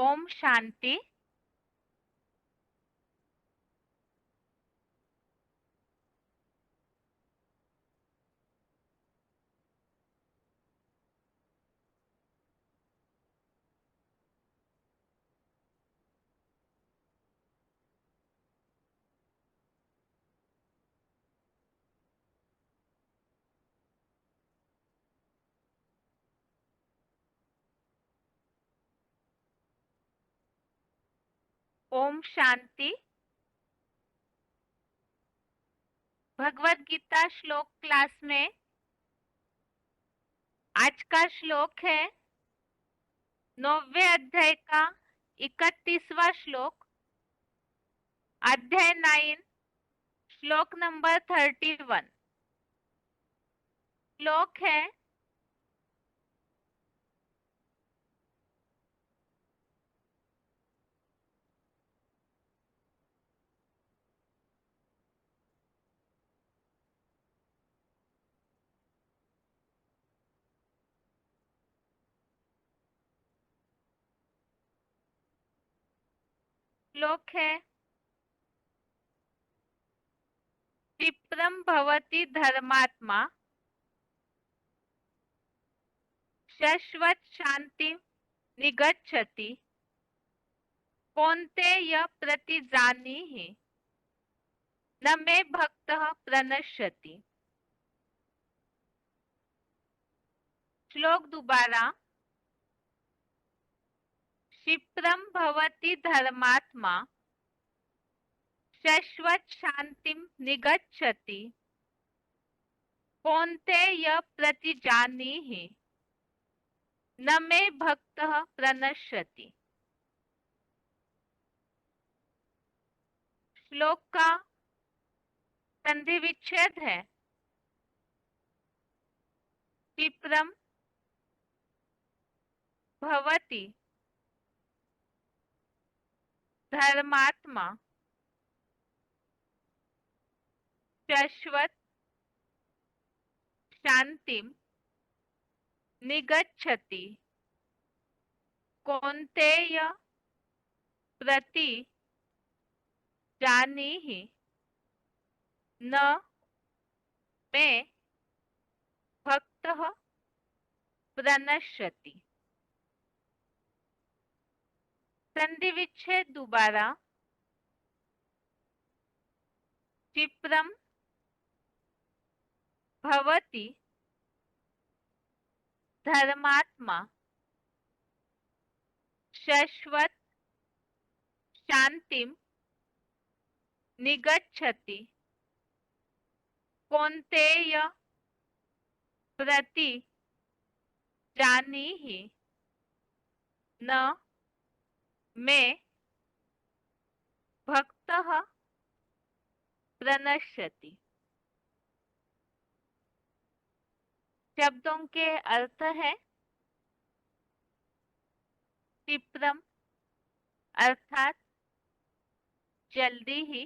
ओम शांति। ओम शांति। भगवत गीता श्लोक क्लास में आज का श्लोक है 9वें अध्याय का 31वां श्लोक, अध्याय 9, श्लोक नंबर 31। श्लोक है श्लोक है क्षिप्रम भवति धर्मात्मा शाश्वत शांति निगच्छति कौन्तेय प्रतिजानीहि न मे भक्तः प्रणश्यति। श्लोक दोबारा। क्षिप्रम भवति धर्मात्मा शाश्वत शांतिम निगच्छति कौन्तेय प्रतिजानीहि न मे भक्तः प्रणश्यति। श्लोक का संधि विच्छेद है क्षिप्रम भवति धर्मात्मा शाश्वत शांतिम निगच्छति कौन्तेय प्रति जानीहि न मे भक्तः प्रणश्यति। संधि विच्छेद दोबारा। क्षिप्रम भवति धर्मात्मा शाश्वत शांतिम निगच्छति कौन्तेय प्रति जानीहि न मे भक्तः प्रणश्यति। शब्दों के अर्थ है क्षिप्रम अर्थात जल्दी ही,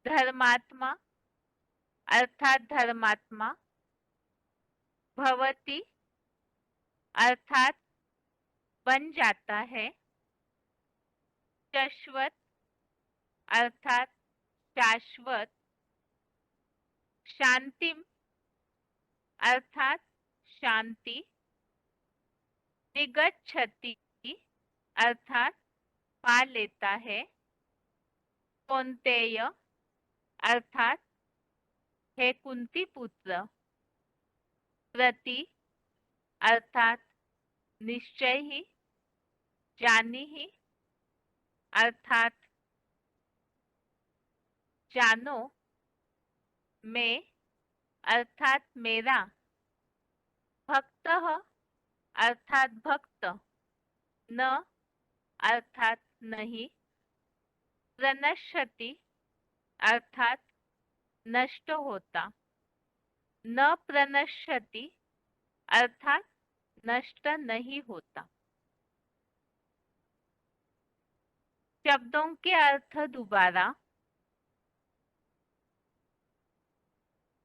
धर्मात्मा अर्थात धर्मात्मा, भवति अर्थात बन जाता है, शाश्वत अर्थात शाश्वत, शांतिम अर्थात शांति, निगच्छति अर्थात पा लेता है, कौन्तेय अर्थात हे कुंती पुत्र, प्रति अर्थात निश्चय ही, जानी ही अर्थात जानो, मैं अर्थात मेरा, भक्तः अर्थात भक्त, न अर्थात नहीं, प्रणश्यति अर्थात नष्ट होता, न प्रणश्यति अर्थात नष्ट नहीं होता। शब्दों के अर्थ दोबारा।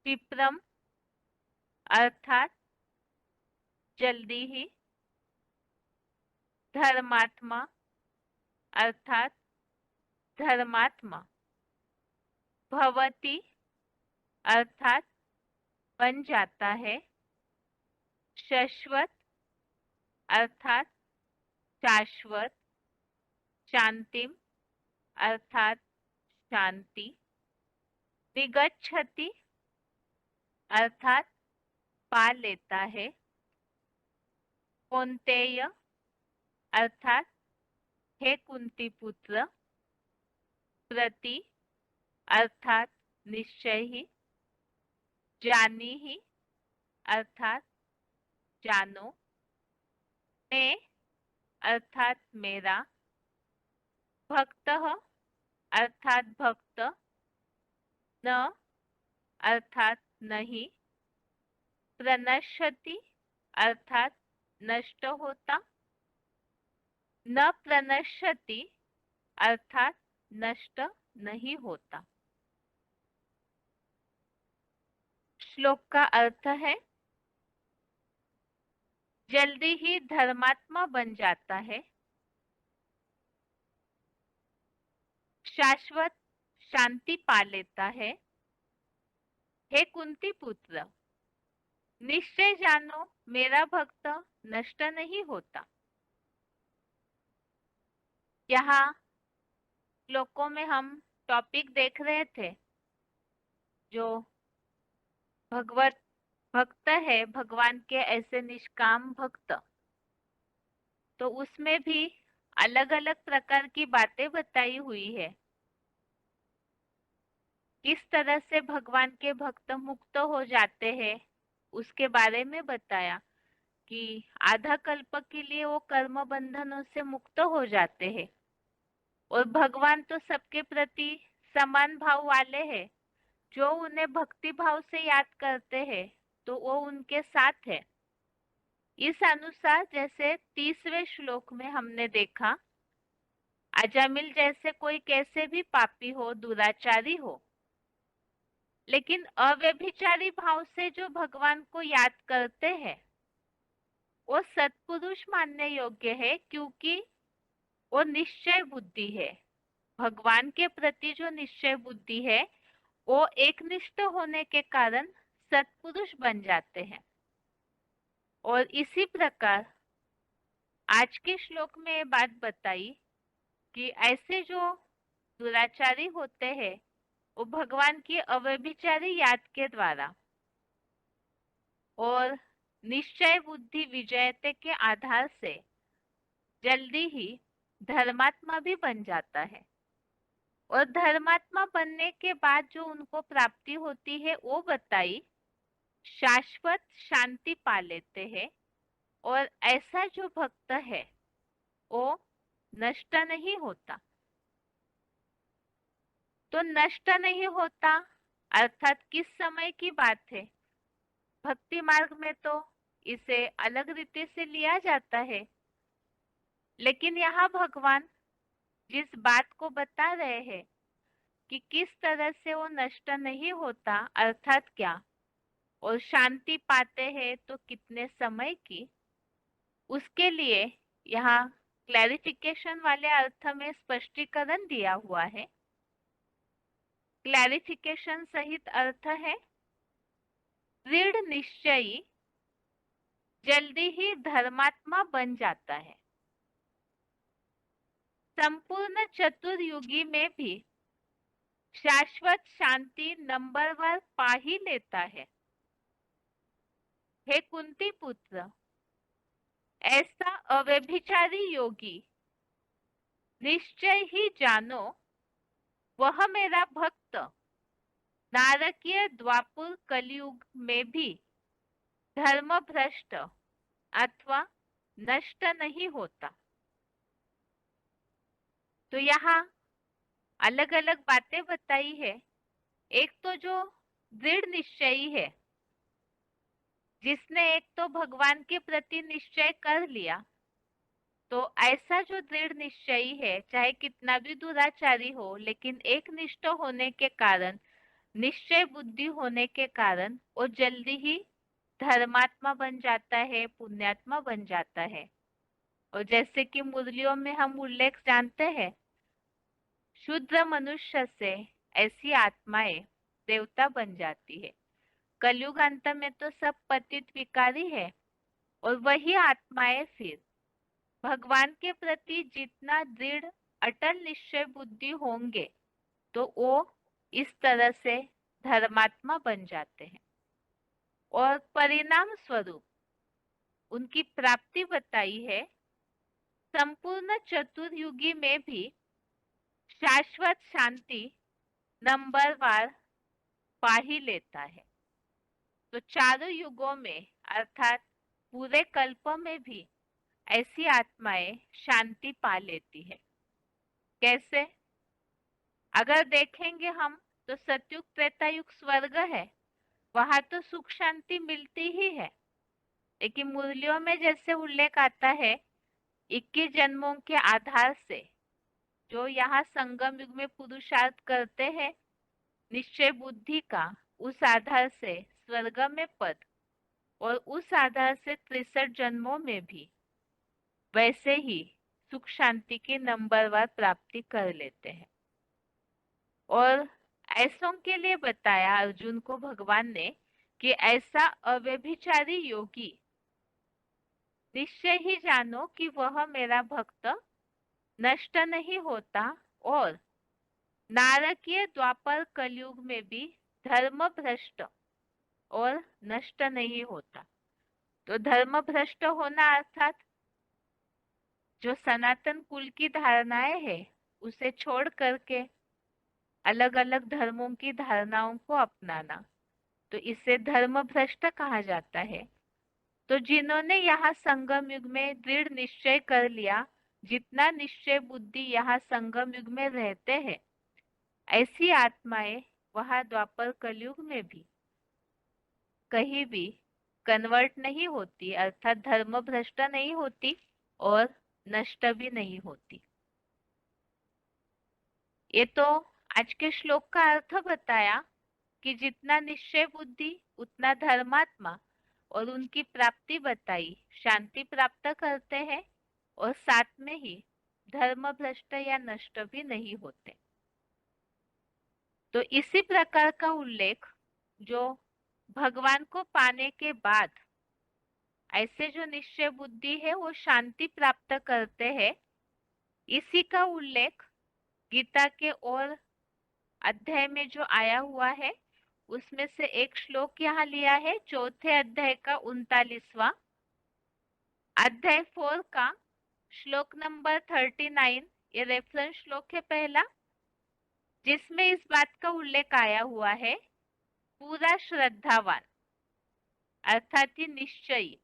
क्षिप्रम अर्थात जल्दी ही, धर्मात्मा अर्थात धर्मात्मा, भवति अर्थात बन जाता है, शाश्वत अर्थात शाश्वत, शांतिम अर्थात शांति, निगच्छति अर्थात पा लेता है, कौन्तेय अर्थात हे कुंती पुत्र, प्रति अर्थात निश्चय ही, जानीहि अर्थात जानो, मे अर्थात मेरा, भक्तः अर्थात भक्त, न अर्थात नहीं, प्रणश्यति अर्थात नष्ट होता, न प्रणश्यति अर्थात नष्ट नहीं होता। श्लोक का अर्थ है, जल्दी ही धर्मात्मा बन जाता है, शाश्वत शांति पा लेता है, हे कुंती पुत्र निश्चय जानो मेरा भक्त नष्ट नहीं होता। यहाँ श्लोकों में हम टॉपिक देख रहे थे, जो भगवत भक्त है, भगवान के ऐसे निष्काम भक्त, तो उसमें भी अलग अलग प्रकार की बातें बताई हुई है। किस तरह से भगवान के भक्त मुक्त हो जाते हैं उसके बारे में बताया कि आधा कल्प के लिए वो कर्म बंधनों से मुक्त हो जाते हैं और भगवान तो सबके प्रति समान भाव वाले हैं, जो उन्हें भक्ति भाव से याद करते हैं तो वो उनके साथ है। इस अनुसार जैसे 30वें श्लोक में हमने देखा, अजामिल जैसे कोई कैसे भी पापी हो, दुराचारी हो, लेकिन अव्यभिचारी भाव से जो भगवान को याद करते हैं वो सत्पुरुष मानने योग्य है, क्योंकि वो निश्चय बुद्धि है। भगवान के प्रति जो निश्चय बुद्धि है वो एकनिष्ठ होने के कारण सत्पुरुष बन जाते हैं। और इसी प्रकार आज के श्लोक में ये बात बताई कि ऐसे जो दुराचारी होते हैं वो भगवान की अव्यभिचारी याद के द्वारा और निश्चय बुद्धि विजयते के आधार से जल्दी ही धर्मात्मा भी बन जाता है। और धर्मात्मा बनने के बाद जो उनको प्राप्ति होती है वो बताई, शाश्वत शांति पा लेते हैं और ऐसा जो भक्त है वो नष्ट नहीं होता। तो नष्ट नहीं होता अर्थात किस समय की बात है? भक्ति मार्ग में तो इसे अलग रीति से लिया जाता है, लेकिन यहाँ भगवान जिस बात को बता रहे हैं कि किस तरह से वो नष्ट नहीं होता अर्थात क्या, और शांति पाते हैं तो कितने समय की, उसके लिए यहाँ क्लैरिफिकेशन वाले अर्थ में स्पष्टीकरण दिया हुआ है। क्लैरिफिकेशन सहित अर्थ है, दृढ़ निश्चयी जल्दी ही धर्मात्मा बन जाता है। संपूर्ण चतुर्युगी में भी शाश्वत शांति नंबरवार पा ही लेता है। हे कुंती पुत्र, ऐसा अव्यभिचारी योगी निश्चय ही जानो, वह मेरा भक्त नारकीय द्वापर कलयुग में भी धर्म भ्रष्ट अथवा नष्ट नहीं होता। तो यहाँ अलग अलग बातें बताई है। एक तो जो दृढ़ निश्चयी है, जिसने एक तो भगवान के प्रति निश्चय कर लिया, तो ऐसा जो दृढ़ निश्चयी है चाहे कितना भी दुराचारी हो, लेकिन एक निष्ठ होने के कारण, निश्चय बुद्धि होने के कारण वो जल्दी ही धर्मात्मा बन जाता है, पुण्यात्मा बन जाता है। और जैसे कि मुरलियों में हम उल्लेख जानते हैं, शूद्र मनुष्य से ऐसी आत्माएं देवता बन जाती है। कलयुग अंत में तो सब पतित विकारी है, और वही आत्माएं फिर भगवान के प्रति जितना दृढ़ अटल निश्चय बुद्धि होंगे, तो वो इस तरह से धर्मात्मा बन जाते हैं। और परिणाम स्वरूप उनकी प्राप्ति बताई है, संपूर्ण चतुर्युगी में भी शाश्वत शांति नंबरवार पा ही लेता है। तो चारों युगों में अर्थात पूरे कल्प में भी ऐसी आत्माएं शांति पा लेती है। कैसे? अगर देखेंगे हम तो सतयुग त्रेतायुग स्वर्ग है, वहां तो सुख शांति मिलती ही है। लेकिन मुरलियों में जैसे उल्लेख आता है, 21 जन्मों के आधार से जो यहाँ संगम युग में पुरुषार्थ करते हैं निश्चय बुद्धि का, उस आधार से स्वर्ग में पद, और उस आधार से 63 जन्मों में भी वैसे ही सुख शांति की नंबरवार प्राप्ति कर लेते हैं। और ऐसों के लिए बताया अर्जुन को भगवान ने कि ऐसा अव्यभिचारी योगी निश्चय ही जानो कि वह मेरा भक्त नष्ट नहीं होता, और नारकीय द्वापर कलयुग में भी धर्म भ्रष्ट और नष्ट नहीं होता। तो धर्म भ्रष्ट होना अर्थात जो सनातन कुल की धारणाएं है उसे छोड़ करके अलग अलग धर्मों की धारणाओं को अपनाना, तो इसे धर्म भ्रष्ट कहा जाता है। तो जिन्होंने यहाँ संगम युग में दृढ़ निश्चय कर लिया, जितना निश्चय बुद्धि यहाँ संगम युग में रहते हैं, ऐसी आत्माएं वहां द्वापर कलयुग में भी कहीं भी कन्वर्ट नहीं होती, अर्थात धर्म भ्रष्ट नहीं होती और नष्ट भी नहीं होती। ये तो आज के श्लोक का अर्थ बताया कि जितना निश्चय बुद्धि उतना धर्मात्मा, और उनकी प्राप्ति बताई, शांति प्राप्त करते हैं और साथ में ही धर्म भ्रष्ट या नष्ट भी नहीं होते। तो इसी प्रकार का उल्लेख जो भगवान को पाने के बाद ऐसे जो निश्चय बुद्धि है वो शांति प्राप्त करते हैं, इसी का उल्लेख गीता के और अध्याय में जो आया हुआ है उसमें से एक श्लोक यहाँ लिया है, चौथे अध्याय का 39वां अध्याय 4 का श्लोक नंबर 39। ये रेफरेंस श्लोक है पहला, जिसमें इस बात का उल्लेख आया हुआ है, पूरा श्रद्धावान अर्थात ये निश्चयी,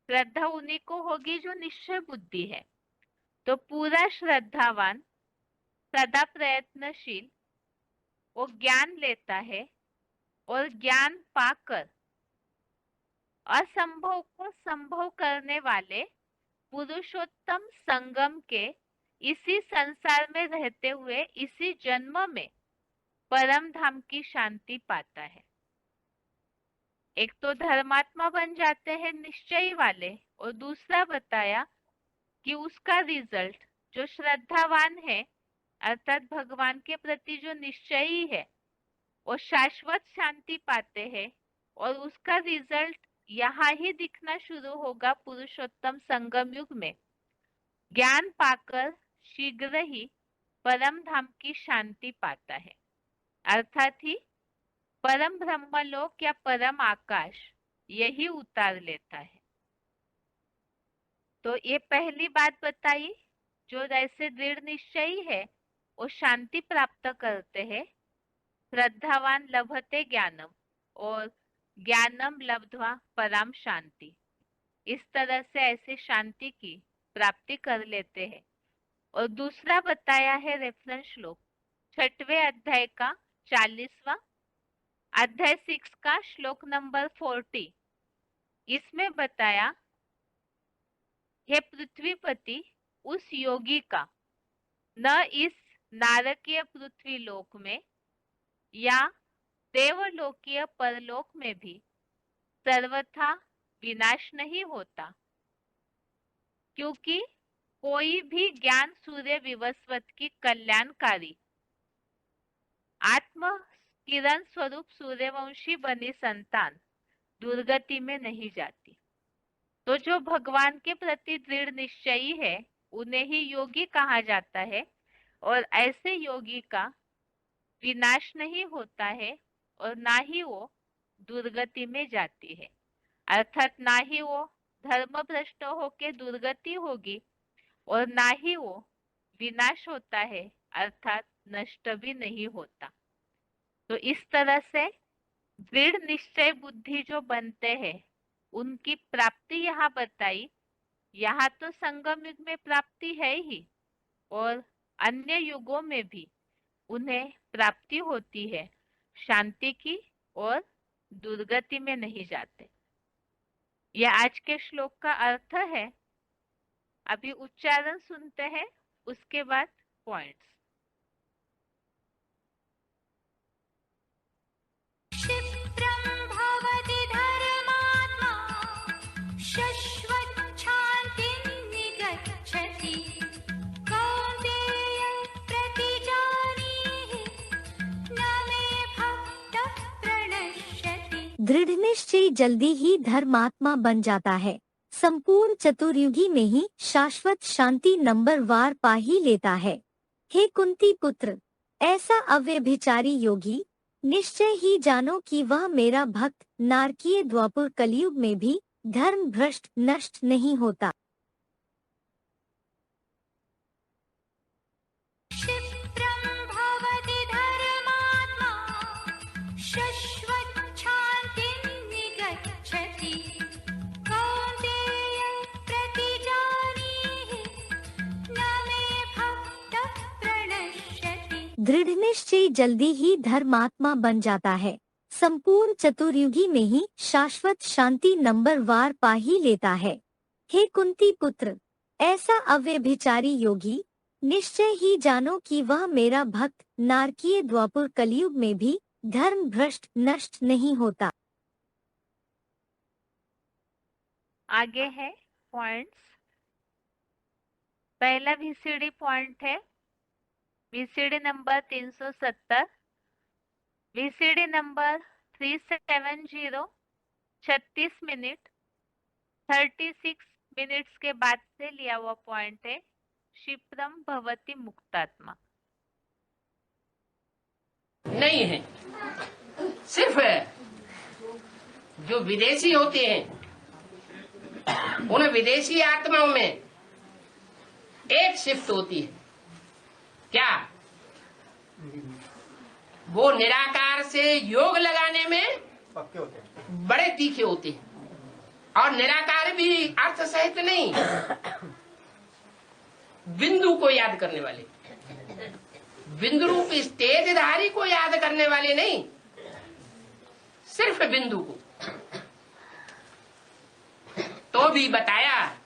श्रद्धा उन्हीं को होगी जो निश्चय बुद्धि है। तो पूरा श्रद्धावान सदा प्रयत्नशील वो ज्ञान लेता है, और ज्ञान पाकर असंभव को संभव करने वाले पुरुषोत्तम संगम के इसी संसार में रहते हुए इसी जन्म में परम धाम की शांति पाता है। एक तो धर्मात्मा बन जाते हैं निश्चयी वाले, और दूसरा बताया कि उसका रिजल्ट जो श्रद्धावान है अर्थात भगवान के प्रति जो निश्चयी है वो शाश्वत शांति पाते हैं, और उसका रिजल्ट यहाँ ही दिखना शुरू होगा पुरुषोत्तम संगम युग में। ज्ञान पाकर शीघ्र ही परम धाम की शांति पाता है, अर्थात ही परम ब्रह्मलोक या परम आकाश यही उतार लेता है। तो ये पहली बात बताई, जो जैसे दृढ़ निश्चयी है वो शांति प्राप्त करते हैं, श्रद्धावान लभते ज्ञानम और ज्ञानम लब्ध्वा पराम शांति, इस तरह से ऐसे शांति की प्राप्ति कर लेते हैं। और दूसरा बताया है रेफरेंस श्लोक 6वें अध्याय का 40वां अध्याय 6 का श्लोक नंबर 40। इसमें बताया, हे पृथ्वीपति, उस योगी का न इस नारकीय पृथ्वी लोक में या देवलोकीय परलोक में भी सर्वथा विनाश नहीं होता, क्योंकि कोई भी ज्ञान सूर्य विवस्वत की कल्याणकारी आत्म किरण स्वरूप सूर्यवंशी बनी संतान दुर्गति में नहीं जाती। तो जो भगवान के प्रति दृढ़ निश्चयी है उन्हें ही योगी कहा जाता है, और ऐसे योगी का विनाश नहीं होता है और ना ही वो दुर्गति में जाती है। अर्थात ना ही वो धर्म भ्रष्ट होके दुर्गति होगी और ना ही वो विनाश होता है, अर्थात नष्ट भी नहीं होता। तो इस तरह से दृढ़ निश्चय बुद्धि जो बनते हैं उनकी प्राप्ति यहाँ बताई। यहाँ तो संगम युग में प्राप्ति है ही, और अन्य युगों में भी उन्हें प्राप्ति होती है शांति की, और दुर्गति में नहीं जाते। यह आज के श्लोक का अर्थ है। अभी उच्चारण सुनते हैं, उसके बाद पॉइंट्स। क्षिप्रं भवति धर्मात्मा शश्वच्छान्तिं निगच्छति कौन्तेय प्रतिजानीहि न मे भक्तः प्रणश्यति। दृढ़ निश्चय जल्दी ही धर्मात्मा बन जाता है, संपूर्ण चतुर्युगी में ही शाश्वत शांति नंबर वार पा ही लेता है। हे कुंती पुत्र, ऐसा अव्यभिचारी योगी निश्चय ही जानो कि वह मेरा भक्त नारकीय द्वापर कलयुग में भी धर्म भ्रष्ट नष्ट नहीं होता। क्षिप्रं भवति धर्मात्मा शश्वच्छान्तिं निगच्छति कौन्तेय प्रतिजानीहि न मे भक्तः प्रणश्यति। दृढ़ निश्चय जल्दी ही धर्मात्मा बन जाता है, संपूर्ण चतुर्युगी में ही शाश्वत शांति नंबर वार पा ही लेता है। हे कुंती पुत्र, ऐसा अव्यभिचारी योगी निश्चय ही जानो कि वह मेरा भक्त नारकीय द्वापर कलयुग में भी धर्म भ्रष्ट नष्ट नहीं होता। आगे है पॉइंट्स। पहला VCD पॉइंट है VCD number 370, VCD number 370 36 minute 36 minutes के बाद से लिया हुआ पॉइंट है। क्षिप्रम भवति मुक्तात्मा नहीं है, सिर्फ जो विदेशी होते हैं उन विदेशी आत्माओं में एक शिफ्ट होती है। क्या वो निराकार से योग लगाने में पक्के होते हैं, बड़े तीखे होते हैं, और निराकार भी अर्थ सहित नहीं, बिंदु को याद करने वाले, बिंदु रूप स्टेजधारी को याद करने वाले नहीं, सिर्फ बिंदु को। तो भी बताया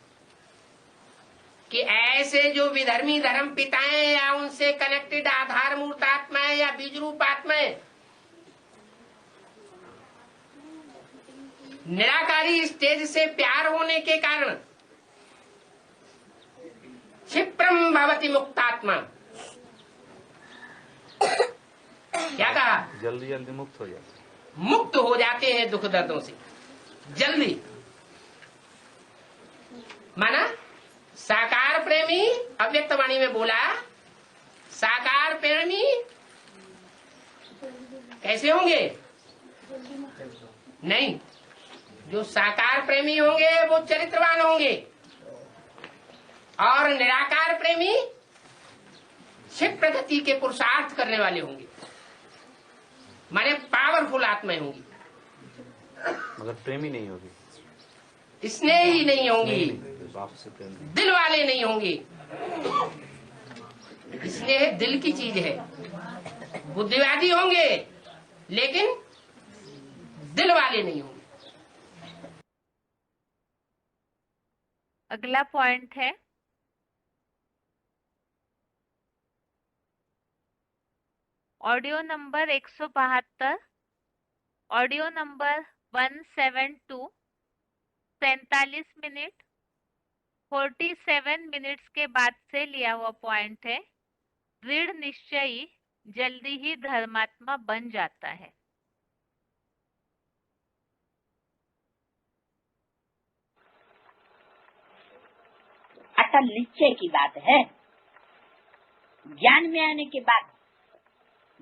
कि ऐसे जो विधर्मी धर्म पिताएं या उनसे कनेक्टेड आधार मूर्त आत्माएं या बीज रूप आत्माएं निराकारी स्टेज से प्यार होने के कारण क्षिप्रम भवति मुक्तात्मा, क्या कहा? जल्दी जल्दी मुक्त हो जाते, मुक्त हो जाते हैं दुख दर्दों से जल्दी। माना साकार प्रेमी अव्यक्त वाणी में बोला, साकार प्रेमी कैसे होंगे? नहीं, जो साकार प्रेमी होंगे वो चरित्रवान होंगे, और निराकार प्रेमी क्षिप्र गति के पुरुषार्थ करने वाले होंगे, माने पावरफुल आत्माएं होंगी, मगर प्रेमी नहीं होगी, स्नेही नहीं होंगी, आपसे प्रेम नहीं। दिल वाले नहीं होंगे। स्नेह दिल की चीज है। बुद्धिवादी होंगे लेकिन दिल वाले नहीं होंगे। अगला पॉइंट है audio number 172, audio number 172 47 minute 47 minutes के बाद से लिया हुआ पॉइंट है। दृढ़ निश्चयी जल्दी ही धर्मात्मा बन जाता है। अटल निश्चय की बात है। ज्ञान में आने के बाद,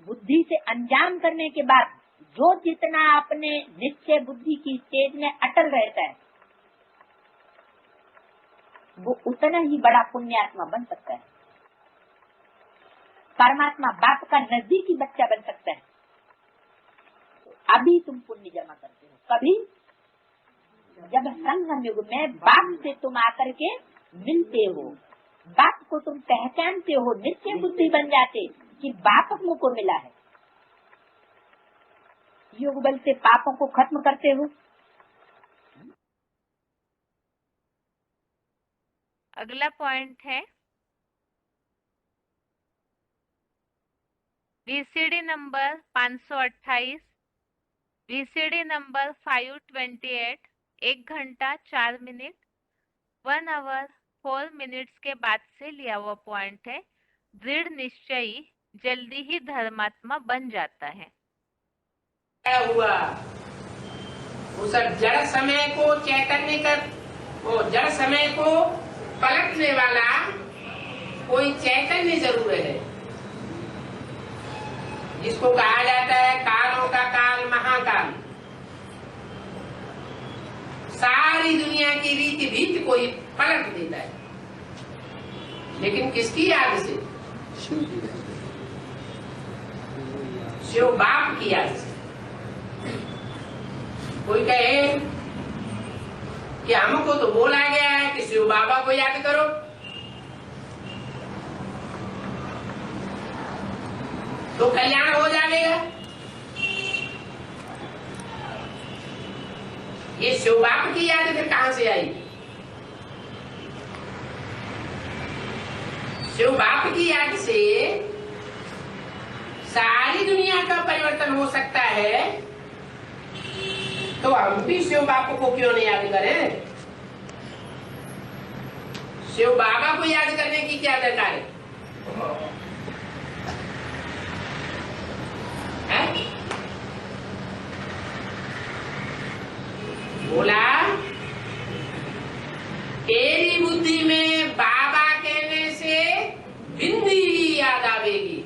बुद्धि से अंजाम करने के बाद जो जितना अपने निश्चय बुद्धि की स्टेज में अटल रहता है, वो उतना ही बड़ा पुण्यात्मा बन सकता है। परमात्मा बाप का नजदीकी बच्चा बन सकता है। अभी तुम पुण्य जमा करते हो, कभी जब संगम युग में बाप से तुम आकर के मिलते हो, बाप को तुम पहचानते हो, निश्चय बुद्धि बन जाते कि बाप मुझको मिला है। योग बल से पापों को खत्म करते हो। अगला पॉइंट है वीसीडी नंबर 528, वीसीडी नंबर 528, 1 घंटा 4 मिनट 1 आवर 4 मिनट्स के बाद से लिया हुआ पॉइंट है। दृढ़ निश्चयी जल्दी ही धर्मात्मा बन जाता है। क्या हुआ? उस जड़ समय को चैतन्य कर, वो जड़ समय को पलटने वाला कोई चैतन्य जरूर है, जिसको कहा जाता है कालों का काल महाकाल। सारी दुनिया की रीति भीति को ही पलट देता है, लेकिन किसकी याद से? शिव बाप की याद से। कोई कहे कि हमको तो बोला गया है कि शिव बाबा को याद करो, तो कल्याण हो जाएगा। ये शिव बाप की याद फिर कहां से आई? शिव बाप की याद से सारी दुनिया का परिवर्तन हो सकता है, तो हम भी शिव बाप को क्यों नहीं याद करें? शिव बाबा को याद करने की क्या दरकार है? बोला तेरी बुद्धि में बाबा कहने से बिंदी ही याद आवेगी।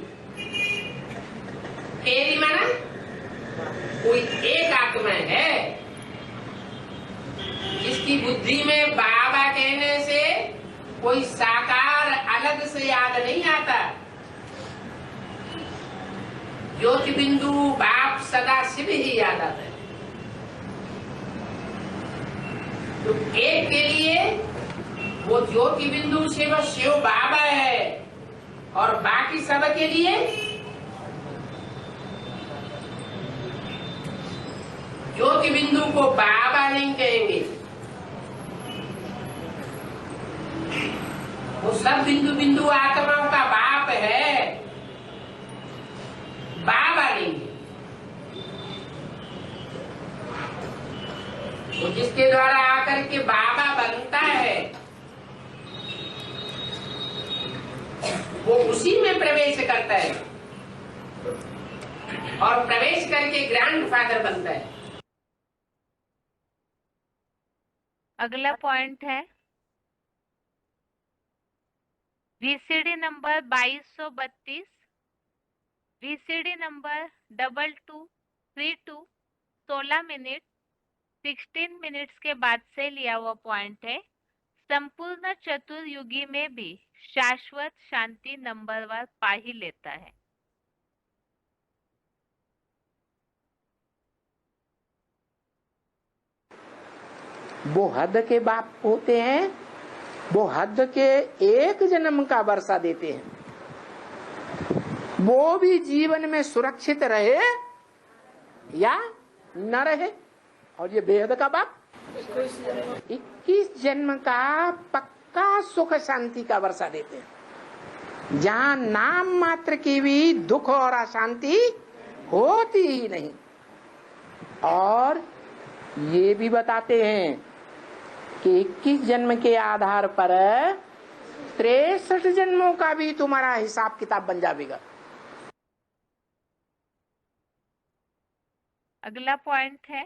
तेरी माना कोई एक आत्मा है जिसकी बुद्धि में बाबा कहने से कोई साकार अलग से याद नहीं आता। ज्योति बिंदु बाप सदा शिव ही याद आता है। तो एक के लिए वो ज्योति बिंदु शिव शिव बाबा है, और बाकी सब के लिए ज्योति बिंदु को बाबा नहीं कहेंगे। वो सब बिंदु बिंदु आत्माओं का बाप है, बाबा नहीं। वो जिसके द्वारा आकर के बाबा बनता है, वो उसी में प्रवेश करता है और प्रवेश करके ग्रैंडफादर बनता है। अगला पॉइंट है VCD number 2232, VCD number 2232, 16 minute 16 minutes के बाद से लिया हुआ पॉइंट है। संपूर्ण चतुर्युगी में भी शाश्वत शांति नंबरवार पा ही लेता है। वो हद के बाप होते हैं, वो हद के एक जन्म का वर्षा देते हैं। वो भी जीवन में सुरक्षित रहे या न रहे। और ये बेहद का बाप 21 जन्म का पक्का सुख शांति का वर्षा देते हैं, जहाँ नाम मात्र की भी दुख और अशांति होती ही नहीं। और ये भी बताते हैं कि 21 जन्म के आधार पर 63 जन्मों का भी तुम्हारा हिसाब किताब बन जाएगा। अगला पॉइंट है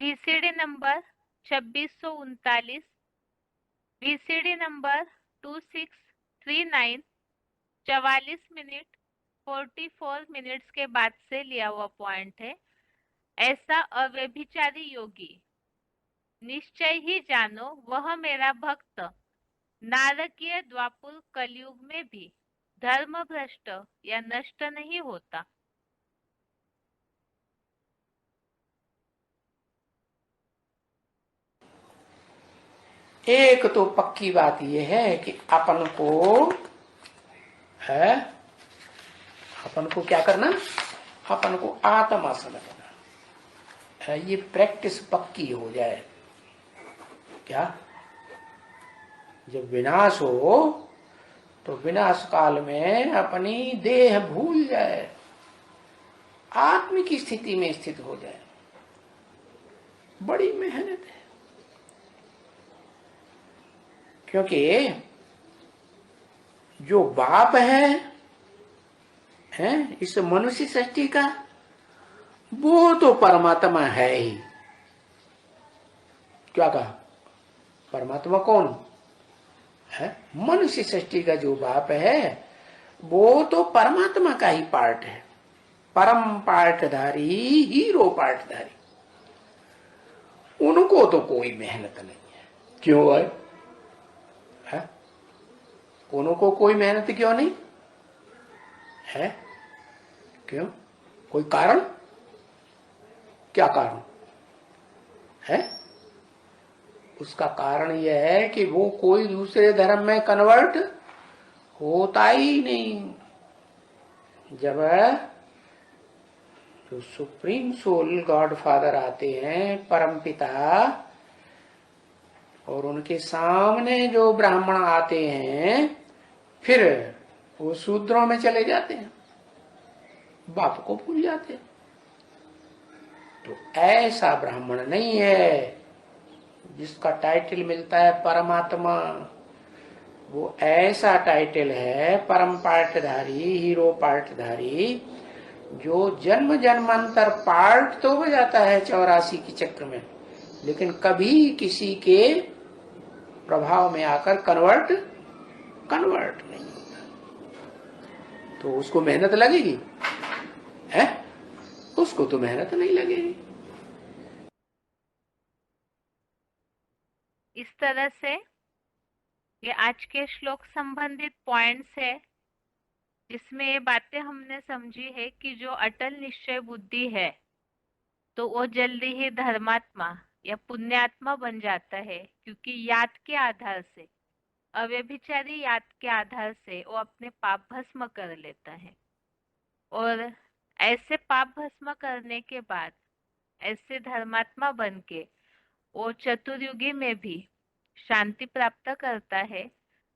VCD number 2639, VCD number 2639 44 minute 44 minutes के बाद से लिया हुआ पॉइंट है। ऐसा अव्यभिचारी योगी निश्चय ही जानो वह मेरा भक्त नारकीय द्वापुर कलयुग में भी धर्म भ्रष्ट या नष्ट नहीं होता। एक तो पक्की बात यह है कि अपन को क्या करना, अपन को आत्मा समझना है। ये प्रैक्टिस पक्की हो जाए, क्या जब विनाश हो तो विनाश काल में अपनी देह भूल जाए, आत्म की स्थिति में स्थित हो जाए। बड़ी मेहनत है, क्योंकि जो बाप है इस मनुष्य सृष्टि का, वो तो परमात्मा है ही। क्या कहा? परमात्मा कौन है? मनुष्य सृष्टि का जो बाप है वो तो परमात्मा का ही पार्ट है, परम पार्टधारी, हीरो पार्टधारी। उनको तो कोई मेहनत नहीं है। क्यों है? उनको कोई मेहनत क्यों नहीं है? क्यों? कोई कारण? क्या कारण है? उसका कारण यह है कि वो कोई दूसरे धर्म में कन्वर्ट होता ही नहीं। जब जो सुप्रीम सोल गॉड फादर आते हैं, परम पिता, और उनके सामने जो ब्राह्मण आते हैं, फिर वो शूद्रों में चले जाते हैं, बाप को भूल जाते हैं। तो ऐसा ब्राह्मण नहीं है जिसका टाइटल मिलता है परमात्मा। वो ऐसा टाइटल है परम पार्टधारी, हीरो पार्टधारी, जो जन्म जन्मांतर पार्ट तो हो जाता है 84 के चक्र में, लेकिन कभी किसी के प्रभाव में आकर कन्वर्ट नहीं होता। तो उसको मेहनत लगेगी है? उसको तो मेहनत नहीं लगेगी। इस तरह से ये आज के श्लोक संबंधित पॉइंट्स है, जिसमें ये बातें हमने समझी है कि जो अटल निश्चय बुद्धि है तो वो जल्दी ही धर्मात्मा या पुण्यात्मा बन जाता है, क्योंकि याद के आधार से, अव्यभिचारी याद के आधार से वो अपने पाप भस्म कर लेता है। और ऐसे पाप भस्म करने के बाद ऐसे धर्मात्मा बन के वो चतुर्युगी में भी शांति प्राप्त करता है।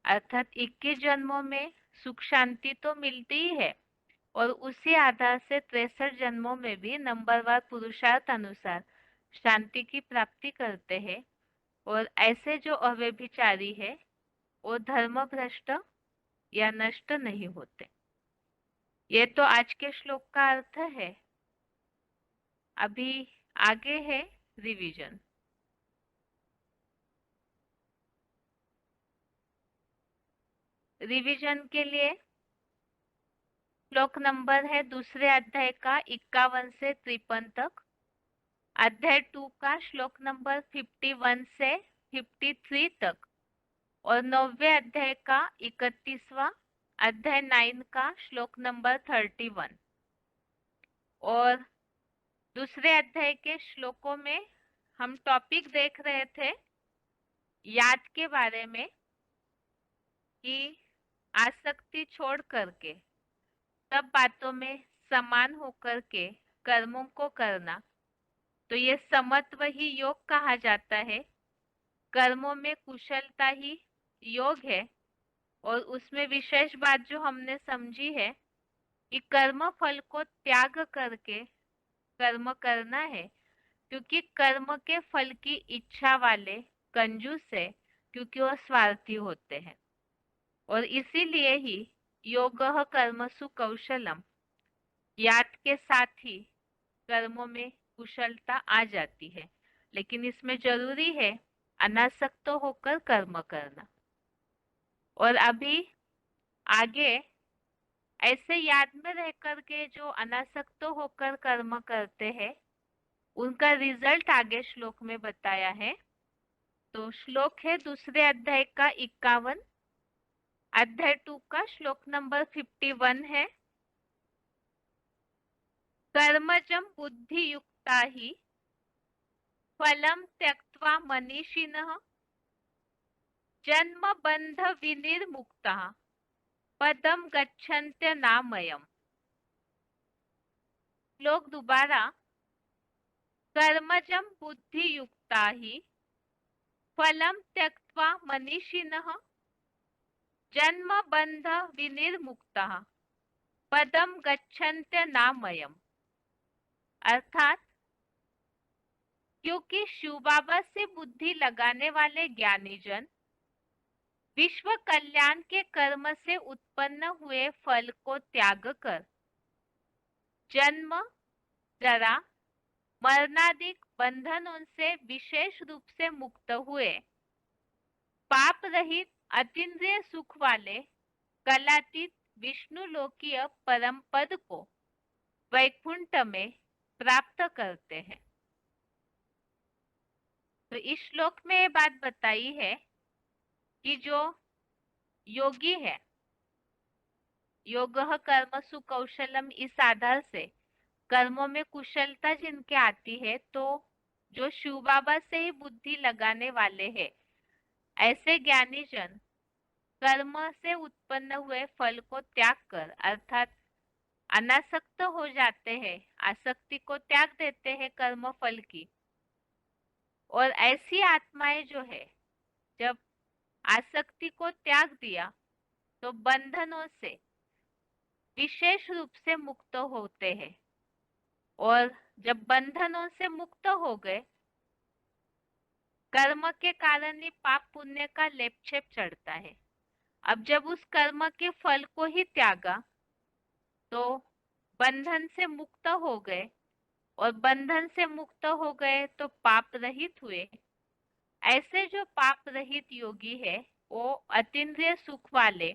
अर्थात 21 जन्मों में सुख शांति तो मिलती ही है, और उसी आधार से 63 जन्मों में भी नंबरवार पुरुषार्थ अनुसार शांति की प्राप्ति करते हैं। और ऐसे जो अव्यभिचारी है वो धर्म भ्रष्ट या नष्ट नहीं होते। ये तो आज के श्लोक का अर्थ है। अभी आगे है रिवीजन। रिवीजन के लिए श्लोक नंबर है दूसरे अध्याय का 51 से 53 तक, अध्याय 2 का श्लोक नंबर 51 से 53 तक, और 9वें अध्याय का 31वां, अध्याय 9 का श्लोक नंबर 31। और दूसरे अध्याय के श्लोकों में हम टॉपिक देख रहे थे याद के बारे में, कि आसक्ति छोड़ करके सब बातों में समान होकर के कर्मों को करना। तो ये समत्व ही योग कहा जाता है। कर्मों में कुशलता ही योग है। और उसमें विशेष बात जो हमने समझी है कि कर्म फल को त्याग करके कर्म करना है, क्योंकि कर्म के फल की इच्छा वाले कंजूस है, क्योंकि वो स्वार्थी होते हैं। और इसीलिए ही योगः कर्मसु कौशलम, याद के साथ ही कर्मों में कुशलता आ जाती है, लेकिन इसमें जरूरी है अनासक्त होकर कर्म करना। और अभी आगे ऐसे याद में रह कर के जो अनासक्त होकर कर्म करते हैं, उनका रिजल्ट आगे श्लोक में बताया है। तो श्लोक है दूसरे अध्याय का 51, अध्याय 2 का श्लोक नंबर 51 है। कर्मजं बुद्धि युक्ता ही फलं त्यक्त्वा मनीषिणः जन्म बंध विनिर्मुक्तः पदम गच्छन्त्य नामयम्। श्लोक दोबारा, कर्मजं बुद्धि युक्ता ही फलं त्यक्त्वा मनीषिणः जन्म बंध विनिर्मुक्तः पदम गच्छन्त्य नामयम्। अर्थात क्योंकि शिव बाबा से बुद्धि लगाने वाले ज्ञानी जन विश्व कल्याण के कर्म से उत्पन्न हुए फल को त्याग कर जन्म, जरा, मरणादिक बंधनों से विशेष रूप से मुक्त हुए पाप रहित अतीन्द्रिय सुख वाले कलातीत विष्णु लोकीय परम पद को वैकुंठ में प्राप्त करते हैं। तो इस श्लोक में ये बात बताई है कि जो योगी है, योगः कर्मसु कौशलम, इस आधार से कर्मों में कुशलता जिनके आती है, तो जो शिव बाबा से ही बुद्धि लगाने वाले हैं, ऐसे ज्ञानी जन कर्म से उत्पन्न हुए फल को त्याग कर अर्थात अनासक्त हो जाते हैं, आसक्ति को त्याग देते हैं कर्म फल की। और ऐसी आत्माएं जो है, जब आसक्ति को त्याग दिया तो बंधनों से विशेष रूप से मुक्त होते हैं। और जब बंधनों से मुक्त हो गए, कर्म के कारण ही पाप पुण्य का लेपछेप चढ़ता है। अब जब उस कर्म के फल को ही त्यागा तो बंधन से मुक्त हो गए, और बंधन से मुक्त हो गए तो पाप रहित हुए। ऐसे जो पाप रहित योगी है, वो अतीन्द्रिय सुख वाले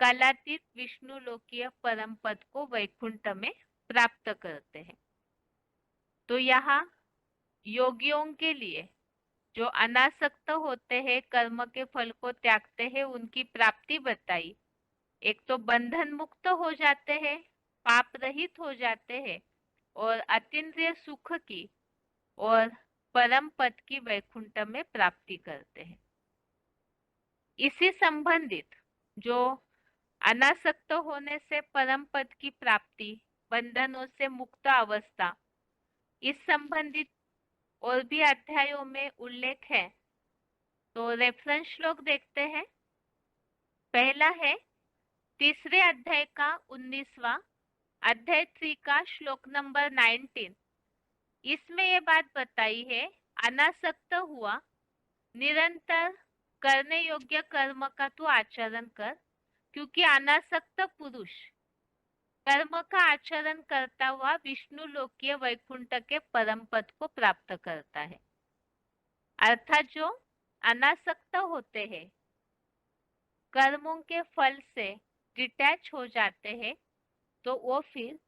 कालातीत विष्णु लोकीय परम पद को वैकुंठ में प्राप्त करते हैं। तो यहाँ योगियों के लिए जो अनासक्त होते हैं, कर्म के फल को त्यागते हैं, उनकी प्राप्ति बताई। एक तो बंधन मुक्त हो जाते हैं, पाप रहित हो जाते हैं, और अतीन्द्रिय सुख की और परम पद की वैकुंठ में प्राप्ति करते हैं। इसी संबंधित जो अनासक्त होने से परम पद की प्राप्ति, बंधनों से मुक्त अवस्था, इस संबंधित और भी अध्यायों में उल्लेख है। तो रेफरेंस श्लोक देखते हैं। पहला है तीसरे अध्याय का 19वां, अध्याय 3 का श्लोक नंबर 19। इसमें ये बात बताई है, अनासक्त हुआ, निरंतर करने योग्य कर्म का तू आचरण कर, क्योंकि अनासक्त पुरुष कर्म का आचरण करता हुआ विष्णु लोकीय वैकुंठ के परम पद को प्राप्त करता है। अर्थात जो अनासक्त होते हैं, कर्मों के फल से डिटैच हो जाते हैं, तो वो फिर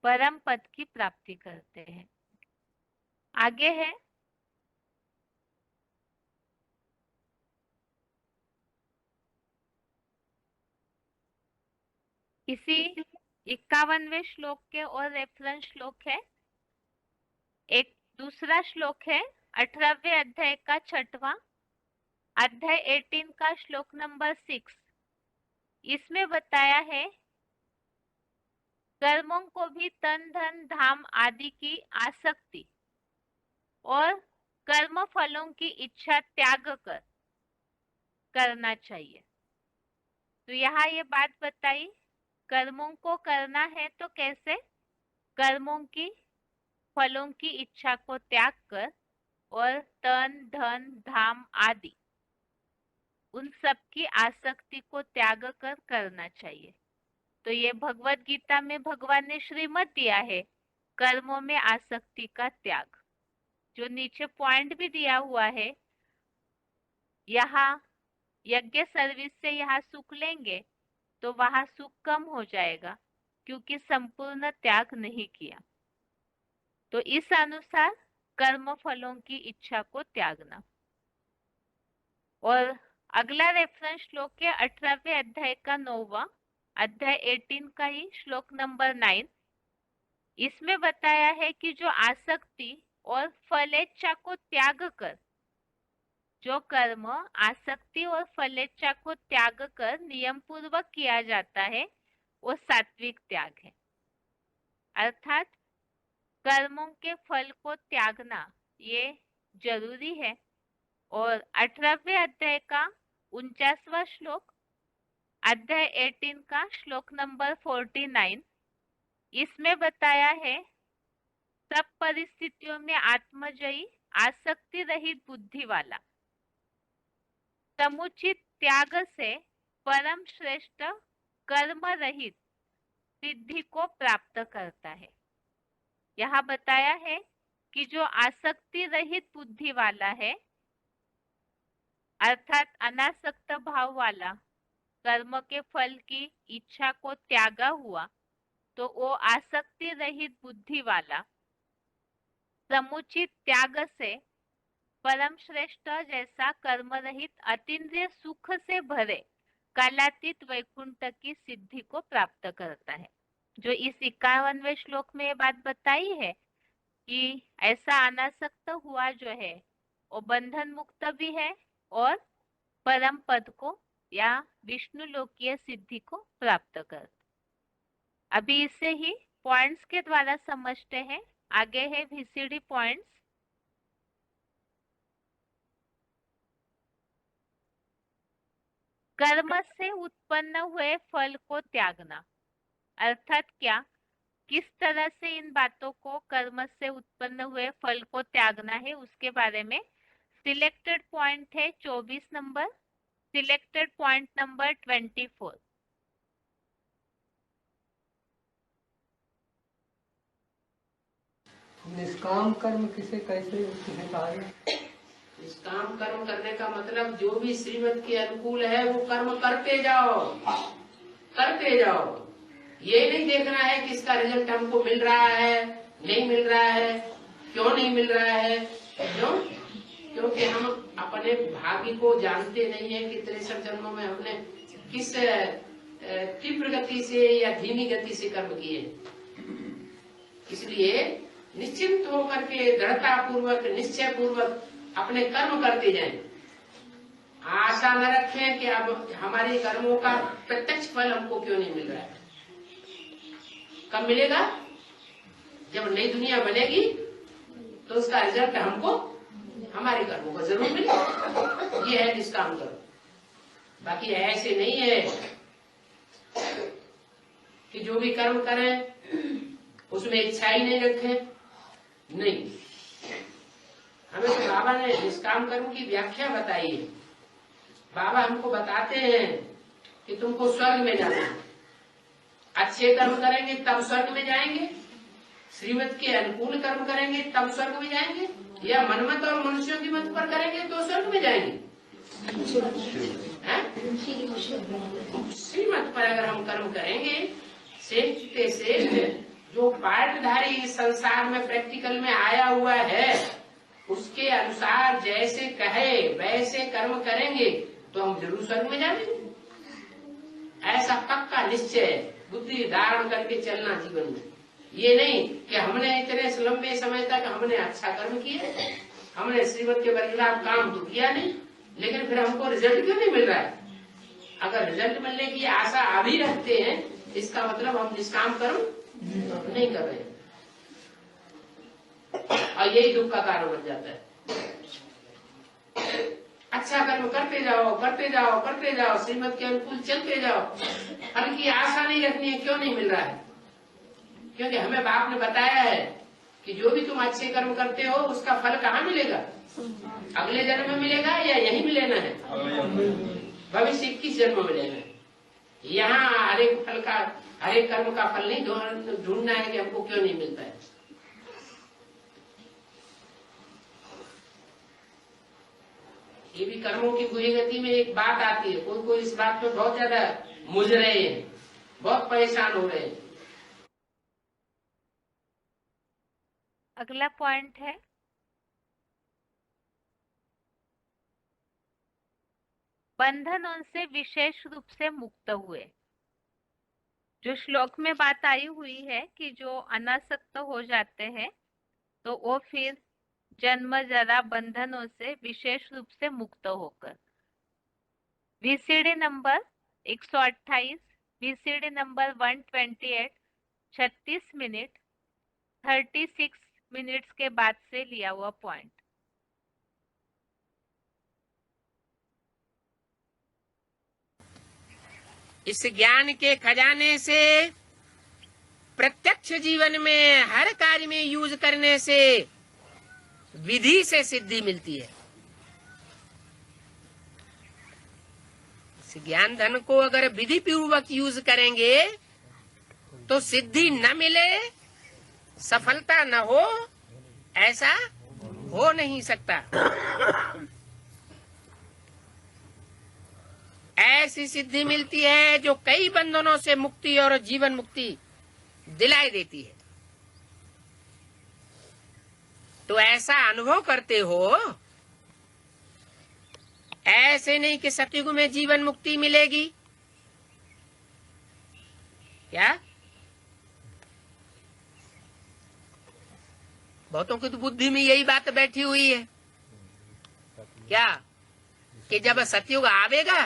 परम पद की प्राप्ति करते हैं। आगे है इसी 51वें श्लोक के और रेफरेंस श्लोक है। एक दूसरा श्लोक है 18वें अध्याय का 6वां, अध्याय 18 का श्लोक नंबर 6। इसमें बताया है कर्मों को भी तन धन धाम आदि की आसक्ति और कर्म फलों की इच्छा त्याग कर करना चाहिए। तो यहाँ ये बात बताई, कर्मों को करना है तो कैसे, कर्मों की फलों की इच्छा को त्याग कर और तन धन धाम आदि उन सब की आसक्ति को त्याग कर करना चाहिए। तो ये भगवत गीता में भगवान ने श्रीमत दिया है, कर्मों में आसक्ति का त्याग। जो नीचे पॉइंट भी दिया हुआ है, यहाँ यज्ञ सर्विस से यहाँ सुख लेंगे तो वहां सुख कम हो जाएगा, क्योंकि संपूर्ण त्याग नहीं किया। तो इस अनुसार कर्म फलों की इच्छा को त्यागना। और अगला रेफरेंस श्लोक है 18वें अध्याय का 9वां अध्याय 18 का ही श्लोक नंबर 9। इसमें बताया है कि जो आसक्ति और फलेच्छा को त्याग कर, जो कर्म आसक्ति और फलेच्छा को त्याग कर नियम पूर्वक किया जाता है वो सात्विक त्याग है। अर्थात कर्मों के फल को त्यागना ये जरूरी है। और 18वें अध्याय का 49वां श्लोक अध्याय 18 का श्लोक नंबर 49, इसमें बताया है सब परिस्थितियों में आत्मजयी आसक्ति रहित बुद्धि वाला समुचित त्याग से परम श्रेष्ठ कर्म रहित सिद्धि को प्राप्त करता है। यहाँ बताया है कि जो आसक्ति रहित बुद्धि वाला है, अर्थात अनासक्त भाव वाला, कर्म के फल की इच्छा को त्यागा हुआ, तो वो आसक्ति रहित बुद्धि वाला समुचित त्याग से परम श्रेष्ठ जैसा कर्म रहित अतीन्द्रिय सुख से भरे कालातीत वैकुंठ की सिद्धि को प्राप्त करता है। जो इस 51वें श्लोक में ये बात बताई है कि ऐसा अनासक्त हुआ जो है वो बंधन मुक्त भी है और परम पद को या विष्णु लोकीय सिद्धि को प्राप्त कर। अभी इसे ही पॉइंट्स के द्वारा समझते हैं। आगे है VCD पॉइंट्स। कर्म से उत्पन्न हुए फल को त्यागना, अर्थात क्या, किस तरह से इन बातों को कर्म से उत्पन्न हुए फल को त्यागना है उसके बारे में सिलेक्टेड पॉइंट है 24 नंबर, सिलेक्टेड पॉइंट नंबर 24। निष्काम कर्म किसे कैसे कहा है? निष्काम कर्म करने का मतलब जो भी श्रीमत के अनुकूल है वो कर्म करते जाओ, करते जाओ। ये नहीं देखना है कि इसका रिजल्ट हमको मिल रहा है नहीं मिल रहा है, क्यों नहीं मिल रहा है, क्यों? क्योंकि हम अपने भाग्य को जानते नहीं है कि 63 जन्मों में हमने किस तीव्र गति से या धीमी गति से कर्म किए। इसलिए निश्चिंत होकर के दृढ़ता पूर्वक निश्चय पूर्वक अपने कर्म करते जाएं। आशा न रखें कि अब हमारे कर्मों का प्रत्यक्ष फल हमको क्यों नहीं मिल रहा है। कब मिलेगा? जब नई दुनिया बनेगी तो उसका रिजल्ट हमको हमारे कर्मों को जरूर मिलेगा। ये है निष्काम कर्म। बाकी ऐसे नहीं है कि जो भी कर्म करें उसमें इच्छा ही नहीं रखें। नहीं, हमें तो बाबा ने निष्काम कर्म की व्याख्या बताई है। बाबा हमको बताते हैं कि तुमको स्वर्ग में जाना है, अच्छे कर्म करेंगे तब स्वर्ग में जाएंगे, श्रीमत के अनुकूल कर्म करेंगे तब स्वर्ग में जाएंगे, या मनमत और मनुष्यों की मत पर करेंगे तो स्वर्ग में जाएंगे। श्रीमत पर अगर हम कर्म करेंगे श्रेष्ठ से श्रेष्ठ जो पाठधारी इस संसार में प्रैक्टिकल में आया हुआ है उसके अनुसार जैसे कहे वैसे कर्म करेंगे तो हम जरूर स्वर्ग में जाएंगे। ऐसा पक्का निश्चय बुद्धि धारण करके चलना जीवन में। ये नहीं कि हमने इतने लंबे समय तक हमने अच्छा कर्म किया, हमने श्रीमत के बरखिलाफ काम तो किया नहीं, लेकिन फिर हमको रिजल्ट क्यों नहीं मिल रहा है? अगर रिजल्ट मिलने की आशा अभी रखते हैं इसका मतलब हम निष्काम कर्म नहीं कर रहे, और यही दुख का कारण बन जाता है। अच्छा कर्म करते जाओ करते जाओ करते जाओ, श्रीमत के अनुकूल चलते जाओ, फल की आशा नहीं रखनी है। क्यों नहीं मिल रहा है? क्योंकि हमें बाप ने बताया है कि जो भी तुम अच्छे कर्म करते हो उसका फल कहाँ मिलेगा? अगले जन्म में मिलेगा या यहीं भी लेना है? भविष्य 21 जन्म में लेना है। यहाँ हर एक कर्म का फल नहीं ढूंढना है कि हमको क्यों नहीं मिलता है। ये भी कर्मों की बुरी गति में एक बात आती है, कोई इस बात पे बहुत ज्यादा मुझ रहे हैं, बहुत परेशान हो रहे हैं। अगला पॉइंट है बंधनों से विशेष रूप से मुक्त हुए। जो श्लोक में बात आई हुई है कि जो अनासक्त हो जाते हैं तो वो फिर जन्म जरा बंधनों से विशेष रूप से मुक्त होकर VCD number 128, VCD number 128, 36 minute 36 minutes के बाद से लिया हुआ पॉइंट। इस ज्ञान के खजाने से प्रत्यक्ष जीवन में हर कार्य में यूज करने से विधि से सिद्धि मिलती है। इस ज्ञान धन को अगर विधि पूर्वक यूज करेंगे तो सिद्धि न मिले, सफलता न हो, ऐसा हो नहीं सकता। ऐसी सिद्धि मिलती है जो कई बंधनों से मुक्ति और जीवन मुक्ति दिलाई देती है। तो ऐसा अनुभव करते हो, ऐसे नहीं कि सतयुग में जीवन मुक्ति मिलेगी। क्या बहुतों की तो बुद्धि में यही बात बैठी हुई है क्या कि जब सतयुग आवेगा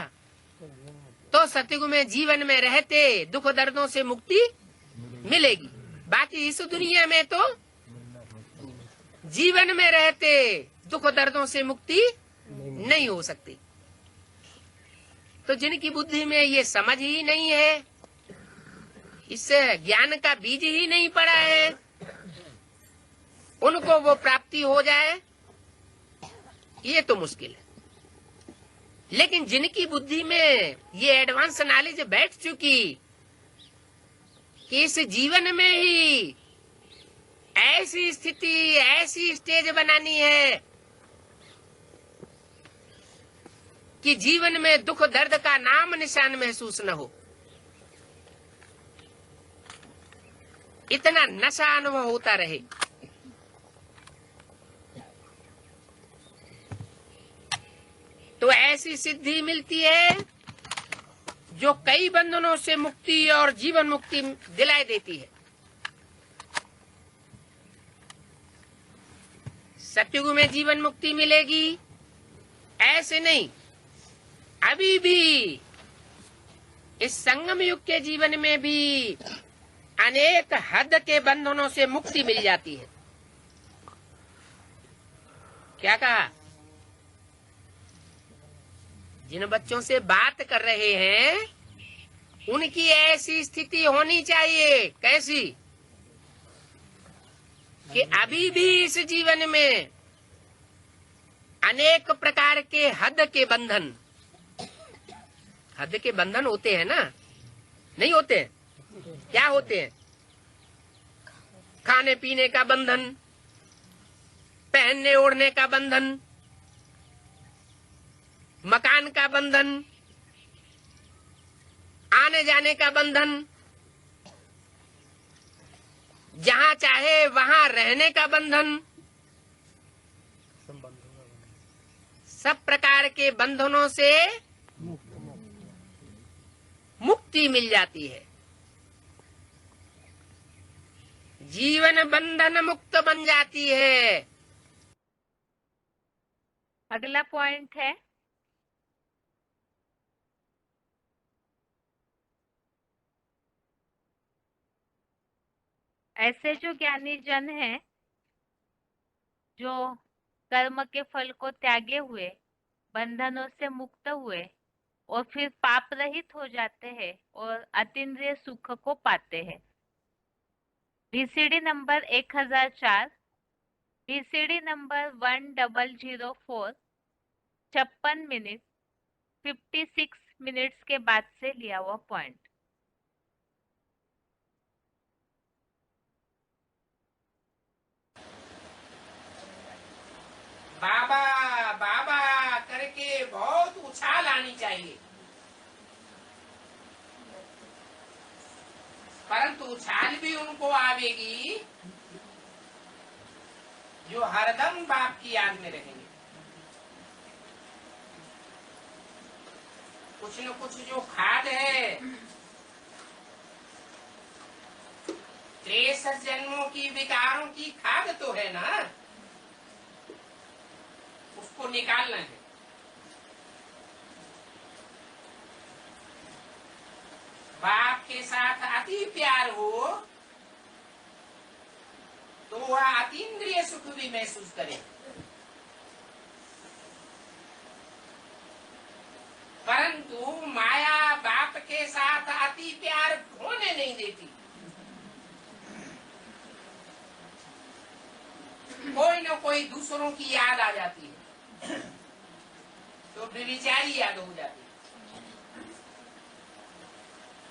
तो सतयुग में जीवन में रहते दुख दर्दों से मुक्ति मिलेगी। बाकी इस दुनिया में तो जीवन में रहते दुख दर्दों से मुक्ति नहीं हो सकती। तो जिनकी बुद्धि में ये समझ ही नहीं है, इससे ज्ञान का बीज ही नहीं पड़ा है, उनको वो प्राप्ति हो जाए ये तो मुश्किल है। लेकिन जिनकी बुद्धि में ये एडवांस नॉलेज बैठ चुकी कि इस जीवन में ही ऐसी स्थिति, ऐसी स्टेज बनानी है कि जीवन में दुख दर्द का नाम निशान महसूस न हो, इतना नशा अनुभव होता रहे, तो ऐसी सिद्धि मिलती है जो कई बंधनों से मुक्ति और जीवन मुक्ति दिलाई देती है। सतयुग में जीवन मुक्ति मिलेगी ऐसे नहीं, अभी भी इस संगम युग के जीवन में भी अनेक हद के बंधनों से मुक्ति मिल जाती है। क्या कहा? जिन बच्चों से बात कर रहे हैं उनकी ऐसी स्थिति होनी चाहिए। कैसी? कि अभी भी इस जीवन में अनेक प्रकार के हद के बंधन होते हैं ना? नहीं होते? क्या होते हैं? खाने पीने का बंधन, पहनने ओढ़ने का बंधन, मकान का बंधन, आने जाने का बंधन, जहां चाहे वहां रहने का बंधन, सब प्रकार के बंधनों से मुक्ति मिल जाती है। जीवन बंधन मुक्त बन जाती है। अगला पॉइंट है ऐसे जो ज्ञानी जन हैं जो कर्म के फल को त्यागे हुए, बंधनों से मुक्त हुए और फिर पाप रहित हो जाते हैं और अतीन्द्रिय सुख को पाते हैं। BCD number 1004, BCD number 1004, 56 minute 56 minutes के बाद से लिया हुआ पॉइंट। बाबा बाबा करके बहुत उछाल आनी चाहिए, परंतु उछाल भी उनको आवेगी जो हरदम बाप की याद में रहेंगे। कुछ न कुछ जो खाद है, 63 जन्मों की विकारों की खाद तो है ना, उसको निकालना है। बाप के साथ अति प्यार हो तो वह अतीन्द्रिय सुख भी महसूस करे, परंतु माया बाप के साथ अति प्यार होने नहीं देती। कोई न कोई दूसरों की याद आ जाती है तो बेविचारी याद हो जाती है।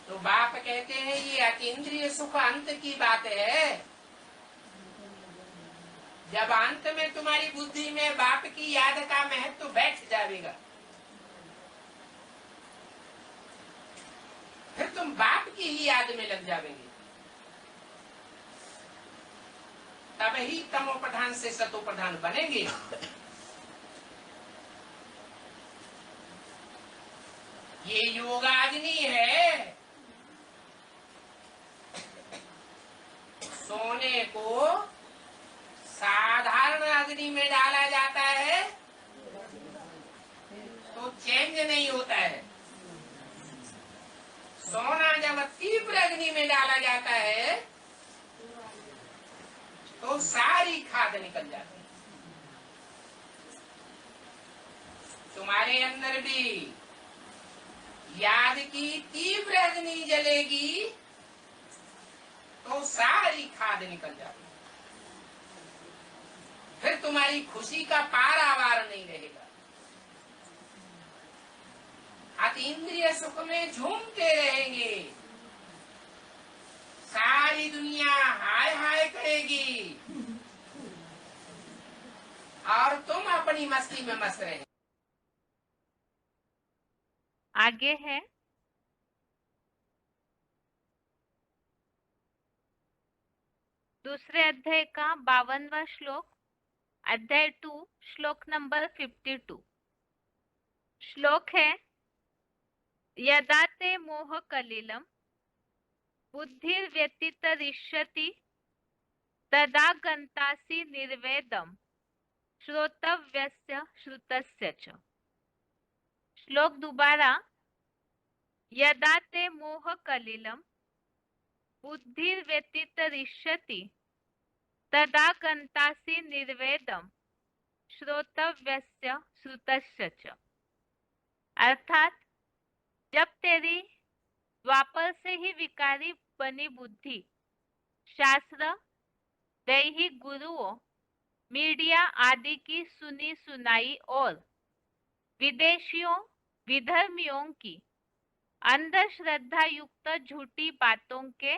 तो बाप कहते हैं ये अतीन्द्रिय सुख अंत की बात है। जब अंत में तुम्हारी बुद्धि में बाप की याद का महत्व बैठ जाएगा, फिर तुम बाप की ही याद में लग जाओगे। तब ही तमो प्रधान से सतो प्रधान बनेंगे। ये योगाग्नि है। सोने को साधारण अग्नि में डाला जाता है तो चेंज नहीं होता है। सोना जब तीव्र अग्नि में डाला जाता है तो सारी खाद निकल जाती है। तुम्हारे अंदर भी याद की तीव्र अग्नि जलेगी तो सारी खाद निकल जाती है। फिर तुम्हारी खुशी का पारावार नहीं रहेगा। अतीन्द्रिय सुख में झूमते रहेंगे। सारी दुनिया हाय हाय करेगी और तुम अपनी मस्ती में मस्त रहे। आगे है दूसरे अध्याय का 52वां श्लोक, अध्याय 2, श्लोक नंबर 52। श्लोक है यदा ते मोह कलिलम बुद्धिर्व्यतितरिष्यति तदा गन्तासि निर्वेदम श्रोतव्यस्य श्रुतस्य च। श्लोक दोबारा, यदा ते मोह कलिलम बुद्धिर्व्यतितरिष्यति तदा गन्तासि निर्वेदम श्रोतव्यस्य श्रुतस्य च। अर्थात जब तेरी द्वापर से ही विकारी बनी बुद्धि शास्त्र, दैहिक गुरुओं, मीडिया आदि की सुनी सुनाई और विदेशियों विधर्मियों की अंधश्रद्धा युक्त झूठी बातों के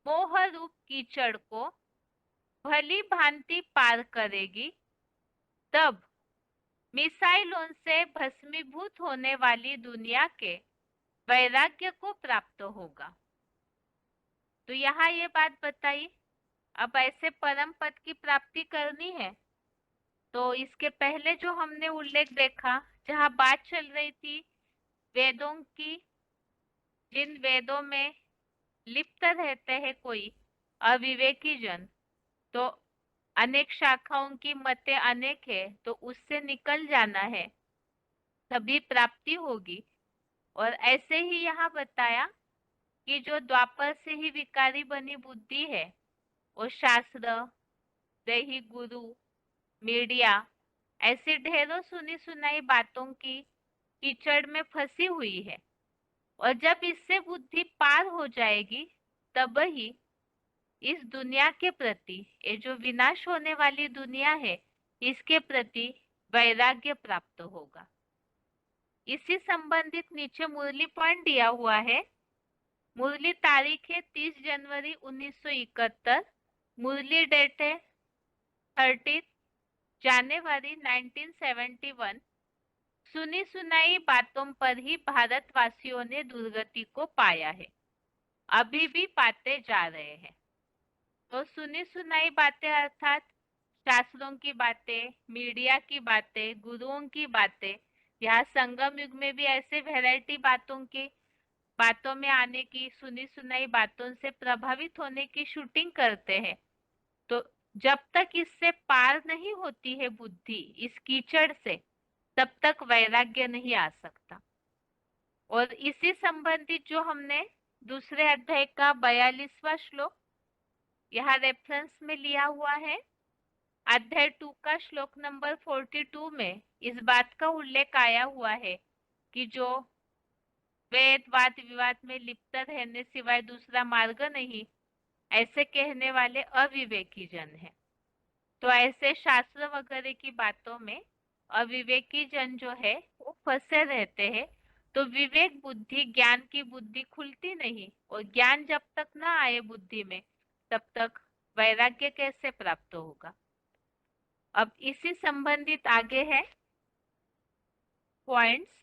मोह रूप कीचड़ को भली भांति पार करेगी, तब मिसाइलों से भस्मीभूत होने वाली दुनिया के वैराग्य को प्राप्त होगा। तो यहाँ ये बात बताई, अब ऐसे परम पद की प्राप्ति करनी है तो इसके पहले जो हमने उल्लेख देखा, जहाँ बात चल रही थी वेदों की, जिन वेदों में लिप्त रहते हैं कोई अविवेकी जन, तो अनेक शाखाओं की मतें अनेक है, तो उससे निकल जाना है तभी प्राप्ति होगी। और ऐसे ही यहाँ बताया कि जो द्वापर से ही विकारी बनी बुद्धि है वो शास्त्र, दैहिक गुरु, मीडिया ऐसी ढेरों सुनी सुनाई बातों की कीचड़ में फंसी हुई है, और जब इससे बुद्धि पार हो जाएगी तब ही इस दुनिया के प्रति, ये जो विनाश होने वाली दुनिया है, इसके प्रति वैराग्य प्राप्त होगा। इसी संबंधित नीचे मुरली पॉइंट दिया हुआ है। मुरली तारीख है 30 जनवरी 1971। मुरली डेट है 30 जनवरी 1971। सुनी सुनाई बातों पर ही भारतवासियों ने दुर्गति को पाया है, अभी भी पाते जा रहे हैं। तो सुनी सुनाई बातें अर्थात शास्त्रों की बातें, मीडिया की बातें, गुरुओं की बातें। यहाँ संगम युग में भी ऐसे वैरायटी बातों में आने की, सुनी सुनाई बातों से प्रभावित होने की शूटिंग करते हैं। तो जब तक इससे पार नहीं होती है बुद्धि इस कीचड़ से, तब तक वैराग्य नहीं आ सकता। और इसी संबंधित जो हमने दूसरे अध्याय का 42वां श्लोक यहाँ रेफरेंस में लिया हुआ है, अध्याय 2 का श्लोक नंबर 42 में इस बात का उल्लेख आया हुआ है कि जो वेद वाद विवाद में लिप्त रहने सिवाय दूसरा मार्ग नहीं, ऐसे कहने वाले अविवेकी जन हैं। तो ऐसे शास्त्र वगैरह की बातों में अविवेकी जन जो है वो फंसे रहते हैं। तो विवेक बुद्धि, ज्ञान की बुद्धि खुलती नहीं, और ज्ञान जब तक ना आए बुद्धि में, तब तक वैराग्य कैसे प्राप्त होगा। अब इसी संबंधित आगे है पॉइंट्स।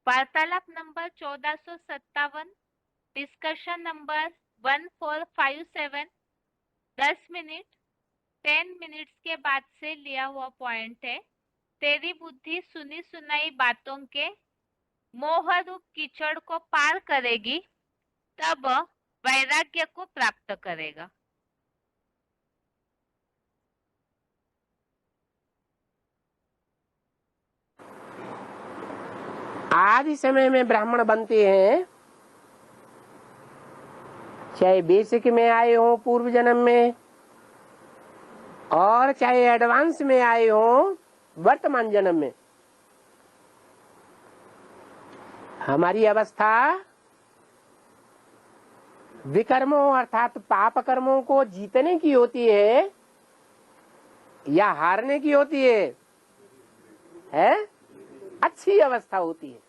वार्तालाप number 1457, discussion number 1457, 10 minute 10 minutes के बाद से लिया हुआ पॉइंट है। तेरी बुद्धि सुनी सुनाई बातों के मोह रूप कीचड़ को पार करेगी, तब वैराग्य को प्राप्त करेगा। आदि समय में ब्राह्मण बनते हैं, चाहे बेसिक में आए हो पूर्व जन्म में, और चाहे एडवांस में आए हो वर्तमान जन्म में। हमारी अवस्था विकर्मों अर्थात पाप कर्मों को जीतने की होती है या हारने की होती है? अच्छी अवस्था होती है।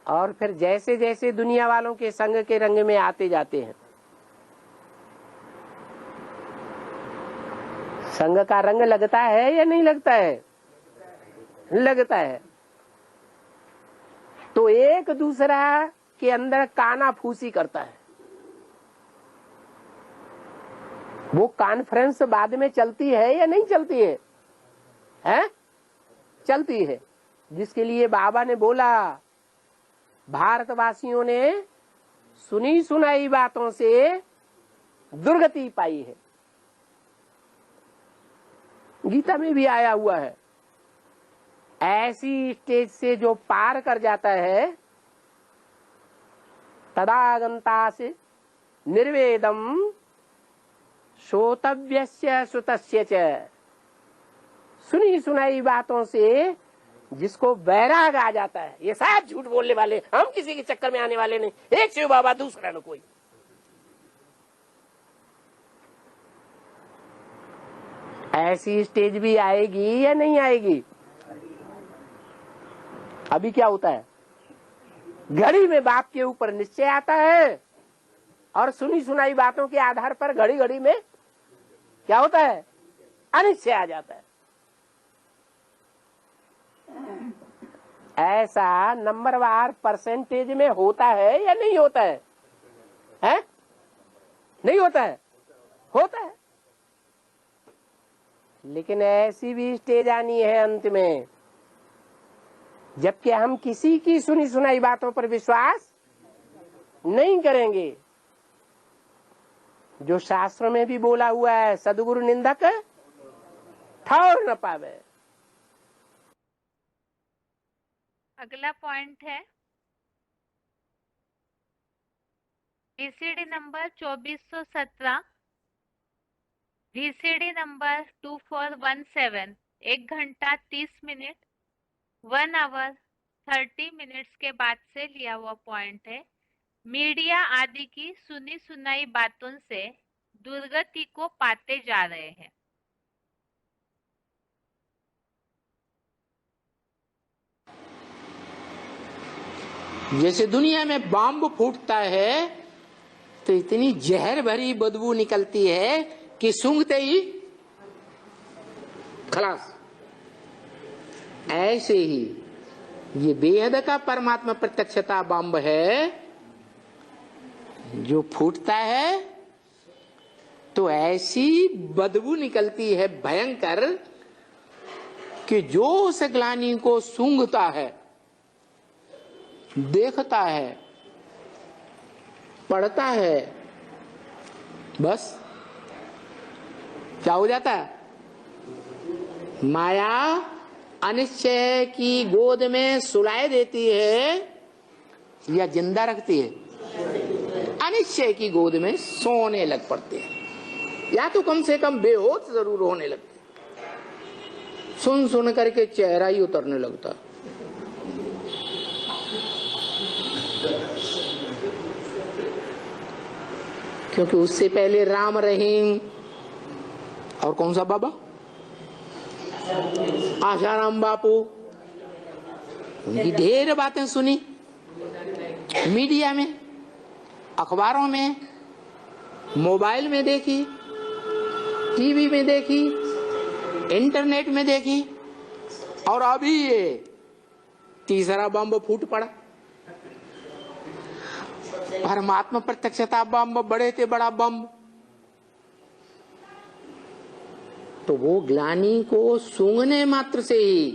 और फिर जैसे जैसे दुनिया वालों के संग के रंग में आते जाते हैं, संग का रंग लगता है या नहीं लगता है? लगता है। तो एक दूसरा के अंदर काना फूसी करता है। वो कॉन्फ्रेंस बाद में चलती है या नहीं चलती है? हैं? चलती है। जिसके लिए बाबा ने बोला, भारतवासियों ने सुनी सुनाई बातों से दुर्गति पाई है। गीता में भी आया हुआ है। ऐसी स्टेज से जो पार कर जाता है, तदागंता से निर्वेदम श्रोतव्यस्य श्रुतस्य च। सुनी सुनाई बातों से जिसको वैराग आ जाता है, ये सब झूठ बोलने वाले, हम किसी के चक्कर में आने वाले नहीं, एक शिव बाबा दूसरा न कोई। ऐसी स्टेज भी आएगी या नहीं आएगी? अभी क्या होता है, घड़ी में बाप के ऊपर निश्चय आता है, और सुनी सुनाई बातों के आधार पर घड़ी घड़ी में क्या होता है, अनिश्चय आ जाता है। ऐसा नंबरवार परसेंटेज में होता है या नहीं होता है? हैं? नहीं होता है? होता है। लेकिन ऐसी भी स्टेज आनी है अंत में, जबकि हम किसी की सुनी सुनाई बातों पर विश्वास नहीं करेंगे। जो शास्त्र में भी बोला हुआ है, सदगुरु निंदक ठौर न पावे। अगला पॉइंट है बीसीडी नंबर 2417, VCD नंबर 2417 1 घंटा 30 मिनट 1 आवर 30 मिनट्स के बाद से लिया हुआ पॉइंट है। मीडिया आदि की सुनी सुनाई बातों से दुर्गति को पाते जा रहे हैं। जैसे दुनिया में बम फूटता है तो इतनी जहर भरी बदबू निकलती है कि सूंघते ही खलास। ऐसे ही ये बेहद का परमात्मा प्रत्यक्षता बम है, जो फूटता है तो ऐसी बदबू निकलती है भयंकर कि जो उस ग्लानि को सूंघता है, देखता है, पढ़ता है, बस क्या हो जाता है? माया अनिश्चय की गोद में सुलाए देती है या जिंदा रखती है? अनिश्चय की गोद में सोने लग पड़ते हैं, या तो कम से कम बेहोश जरूर होने लगते। सुन सुन करके चेहरा ही उतरने लगता। क्योंकि उससे पहले राम रहीम और कौन सा बाबा, आशाराम बापू, उनकी ढेर बातें सुनी मीडिया में, अखबारों में, मोबाइल में देखी, टीवी में देखी, इंटरनेट में देखी, और अभी ये तीसरा बम फूट पड़ा। परमात्मा प्रत्यक्षता बम, बड़े थे बड़ा बम। तो वो ग्लानि को सूंघने मात्र से ही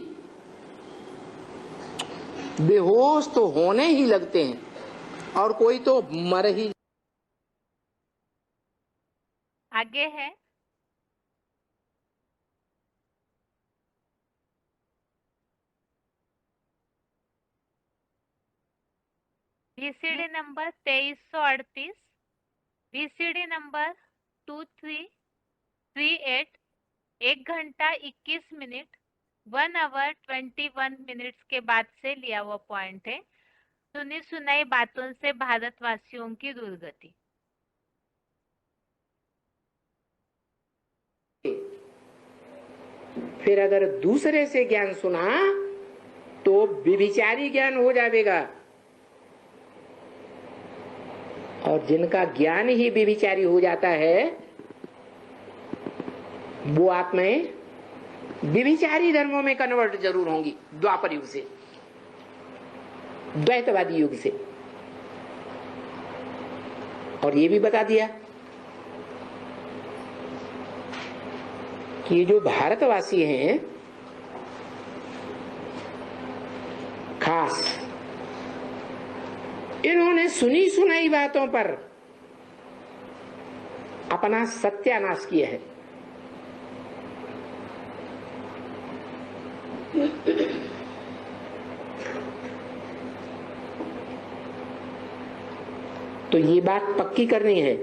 बेहोश तो होने ही लगते हैं, और कोई तो मर ही। आगे है VCD नंबर 2338, VCD नंबर 2338 1 घंटा 21 मिनट 1 आवर 21 मिनट्स के बाद से लिया हुआ पॉइंट है। सुनी सुनाई बातों से भारतवासियों की दुर्गति। फिर अगर दूसरे से ज्ञान सुना तो व्यभिचारी ज्ञान हो जाएगा, और जिनका ज्ञान ही व्यभिचारी हो जाता है वो आत्माएं व्यभिचारी धर्मों में कन्वर्ट जरूर होंगी, द्वापर युग से, द्वैतवादी युग से। और ये भी बता दिया कि जो भारतवासी हैं खास, इन्होंने सुनी सुनाई बातों पर अपना सत्यानाश किया है। तो ये बात पक्की करनी है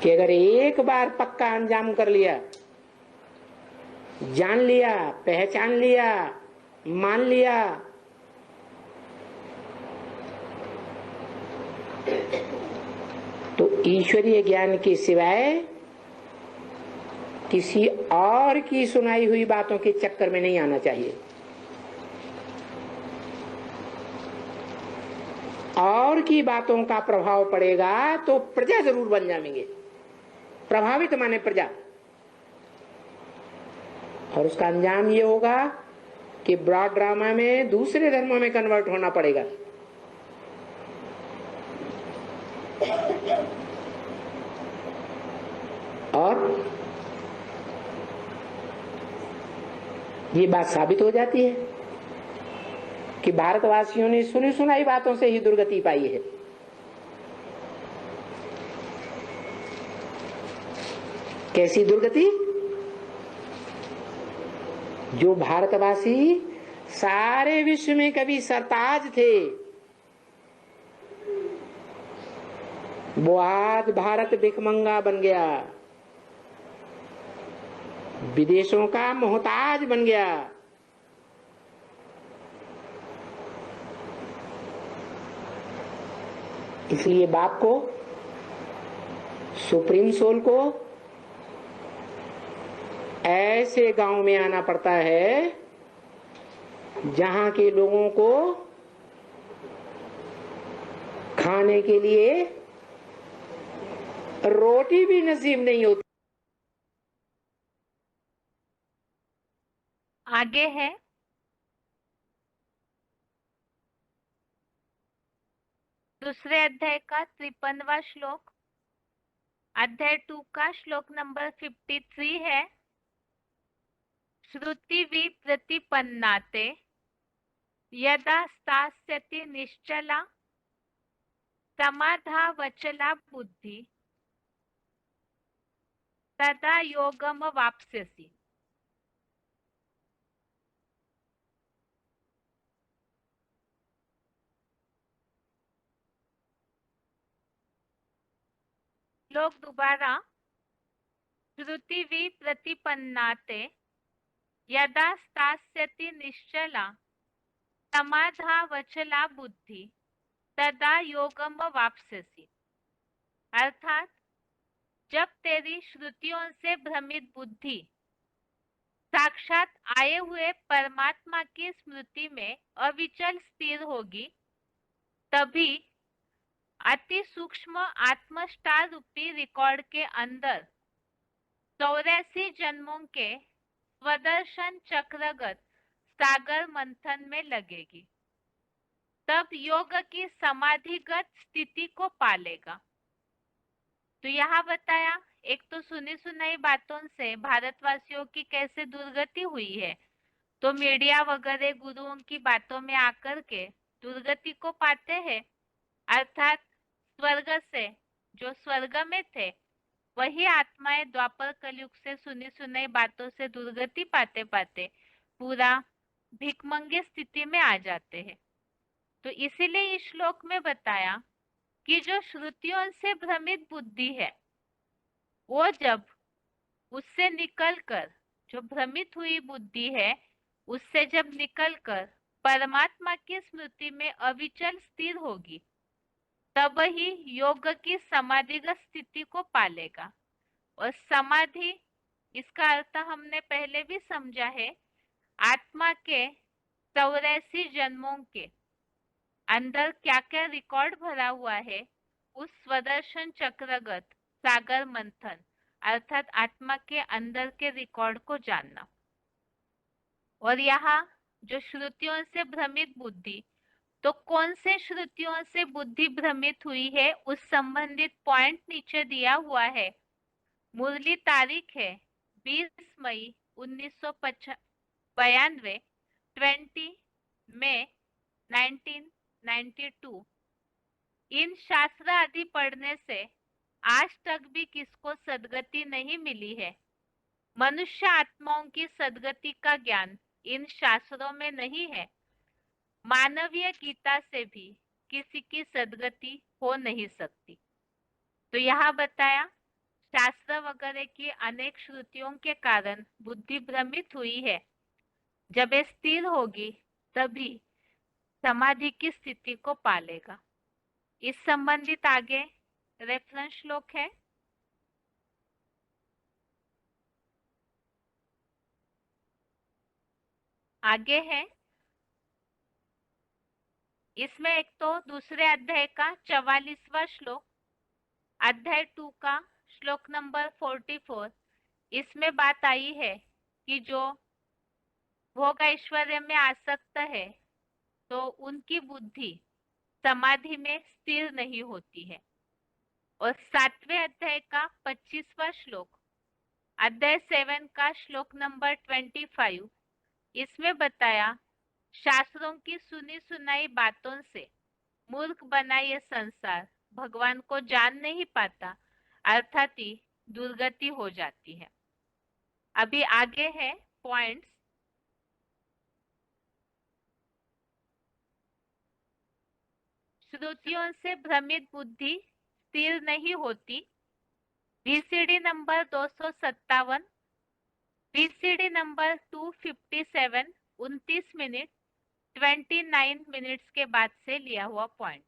कि अगर एक बार पक्का अंजाम कर लिया, जान लिया, पहचान लिया, मान लिया, तो ईश्वरीय ज्ञान के सिवाय किसी और की सुनाई हुई बातों के चक्कर में नहीं आना चाहिए। और की बातों का प्रभाव पड़ेगा तो प्रजा जरूर बन जाएंगे, प्रभावित माने प्रजा, और उसका अंजाम ये होगा कि ब्रॉड ड्रामा में दूसरे धर्मों में कन्वर्ट होना पड़ेगा। और ये बात साबित हो जाती है कि भारतवासियों ने सुनी सुनाई बातों से ही दुर्गति पाई है। कैसी दुर्गति? जो भारतवासी सारे विश्व में कभी सरताज थे, वो आज भारत भिखमंगा बन गया, विदेशों का मोहताज बन गया। इसलिए बाप को, सुप्रीम सोल को ऐसे गांव में आना पड़ता है जहां के लोगों को खाने के लिए रोटी भी नसीब नहीं होती। आगे है दूसरे अध्याय का 53वां श्लोक। अध्याय 2 का श्लोक नंबर 53 है। श्रुति वि प्रतिपन्नाते यदा स्थास्यति निश्चला समाधा वचला बुद्धि तदा योगम वाप्स्यसि। श्लोक दोबारा। श्रुति वि प्रतिपन्नाते यदा स्थास्यति निश्चला समाधा वचला बुद्धि तदा योगम वाप्स्यसि। अर्थात जब तेरी श्रुतियों से भ्रमित बुद्धि साक्षात आए हुए परमात्मा की स्मृति में अविचल स्थिर होगी, तभी अति सूक्ष्म आत्मस्टार रूपी रिकॉर्ड के अंदर 84 जन्मों के स्वदर्शन चक्रगत सागर मंथन में लगेगी। तब योग की समाधिगत स्थिति को पालेगा। तो यहाँ बताया, एक तो सुनी सुनाई बातों से भारतवासियों की कैसे दुर्गति हुई है, तो मीडिया वगैरह गुरुओं की बातों में आकर के दुर्गति को पाते हैं। अर्थात स्वर्ग से, जो स्वर्ग में थे वही आत्माएं द्वापर कलयुग से सुनी सुनाई बातों से दुर्गति पाते पाते पूरा भिखमंगे स्थिति में आ जाते हैं। तो इसीलिए इस श्लोक में बताया कि जो श्रुतियों से भ्रमित बुद्धि है, वो जब उससे निकलकर, जो भ्रमित हुई बुद्धि है उससे जब निकलकर परमात्मा की स्मृति में अविचल स्थिर होगी, तब ही योग की समाधिगत स्थिति को पालेगा। और समाधि, इसका अर्थ हमने पहले भी समझा है, आत्मा के 84 जन्मों के अंदर क्या क्या रिकॉर्ड भरा हुआ है, उस स्वदर्शन चक्रगत सागर मंथन अर्थात आत्मा के अंदर के रिकॉर्ड को जानना। और यहाँ जो श्रुतियों से भ्रमित बुद्धि, तो कौन से श्रुतियों से बुद्धि भ्रमित हुई है उस संबंधित पॉइंट नीचे दिया हुआ है। मुरली तारीख है 20 मई 1992, 20 मई 1992। इन शास्त्र आदि पढ़ने से आज तक भी किसको सद्गति नहीं मिली है। मनुष्य आत्माओं की सद्गति का ज्ञान इन शास्त्रों में नहीं है। मानवीय गीता से भी किसी की सद्गति हो नहीं सकती। तो यहाँ बताया, शास्त्र वगैरह की अनेक श्रुतियों के कारण बुद्धि भ्रमित हुई है। जब ये स्थिर होगी तभी समाधि की स्थिति को पालेगा। इस संबंधित आगे रेफरेंस श्लोक है। आगे है, इसमें एक तो दूसरे अध्याय का 44वां श्लोक, अध्याय 2 का श्लोक नंबर 44। इसमें बात आई है कि जो भोग ऐश्वर्य में आसक्त है तो उनकी बुद्धि समाधि में स्थिर नहीं होती है। और 7वें अध्याय का 25वां श्लोक, अध्याय 7 का श्लोक नंबर 25, इसमें बताया, शास्त्रों की सुनी सुनाई बातों से मूर्ख बना ये संसार भगवान को जान नहीं पाता, अर्थात ही दुर्गति हो जाती है। अभी आगे है पॉइंट्स। श्रुतियों से भ्रमित बुद्धि स्थिर नहीं होती। VCD number 257, VCD number 257, 29 minute 29 minutes के बाद से लिया हुआ पॉइंट।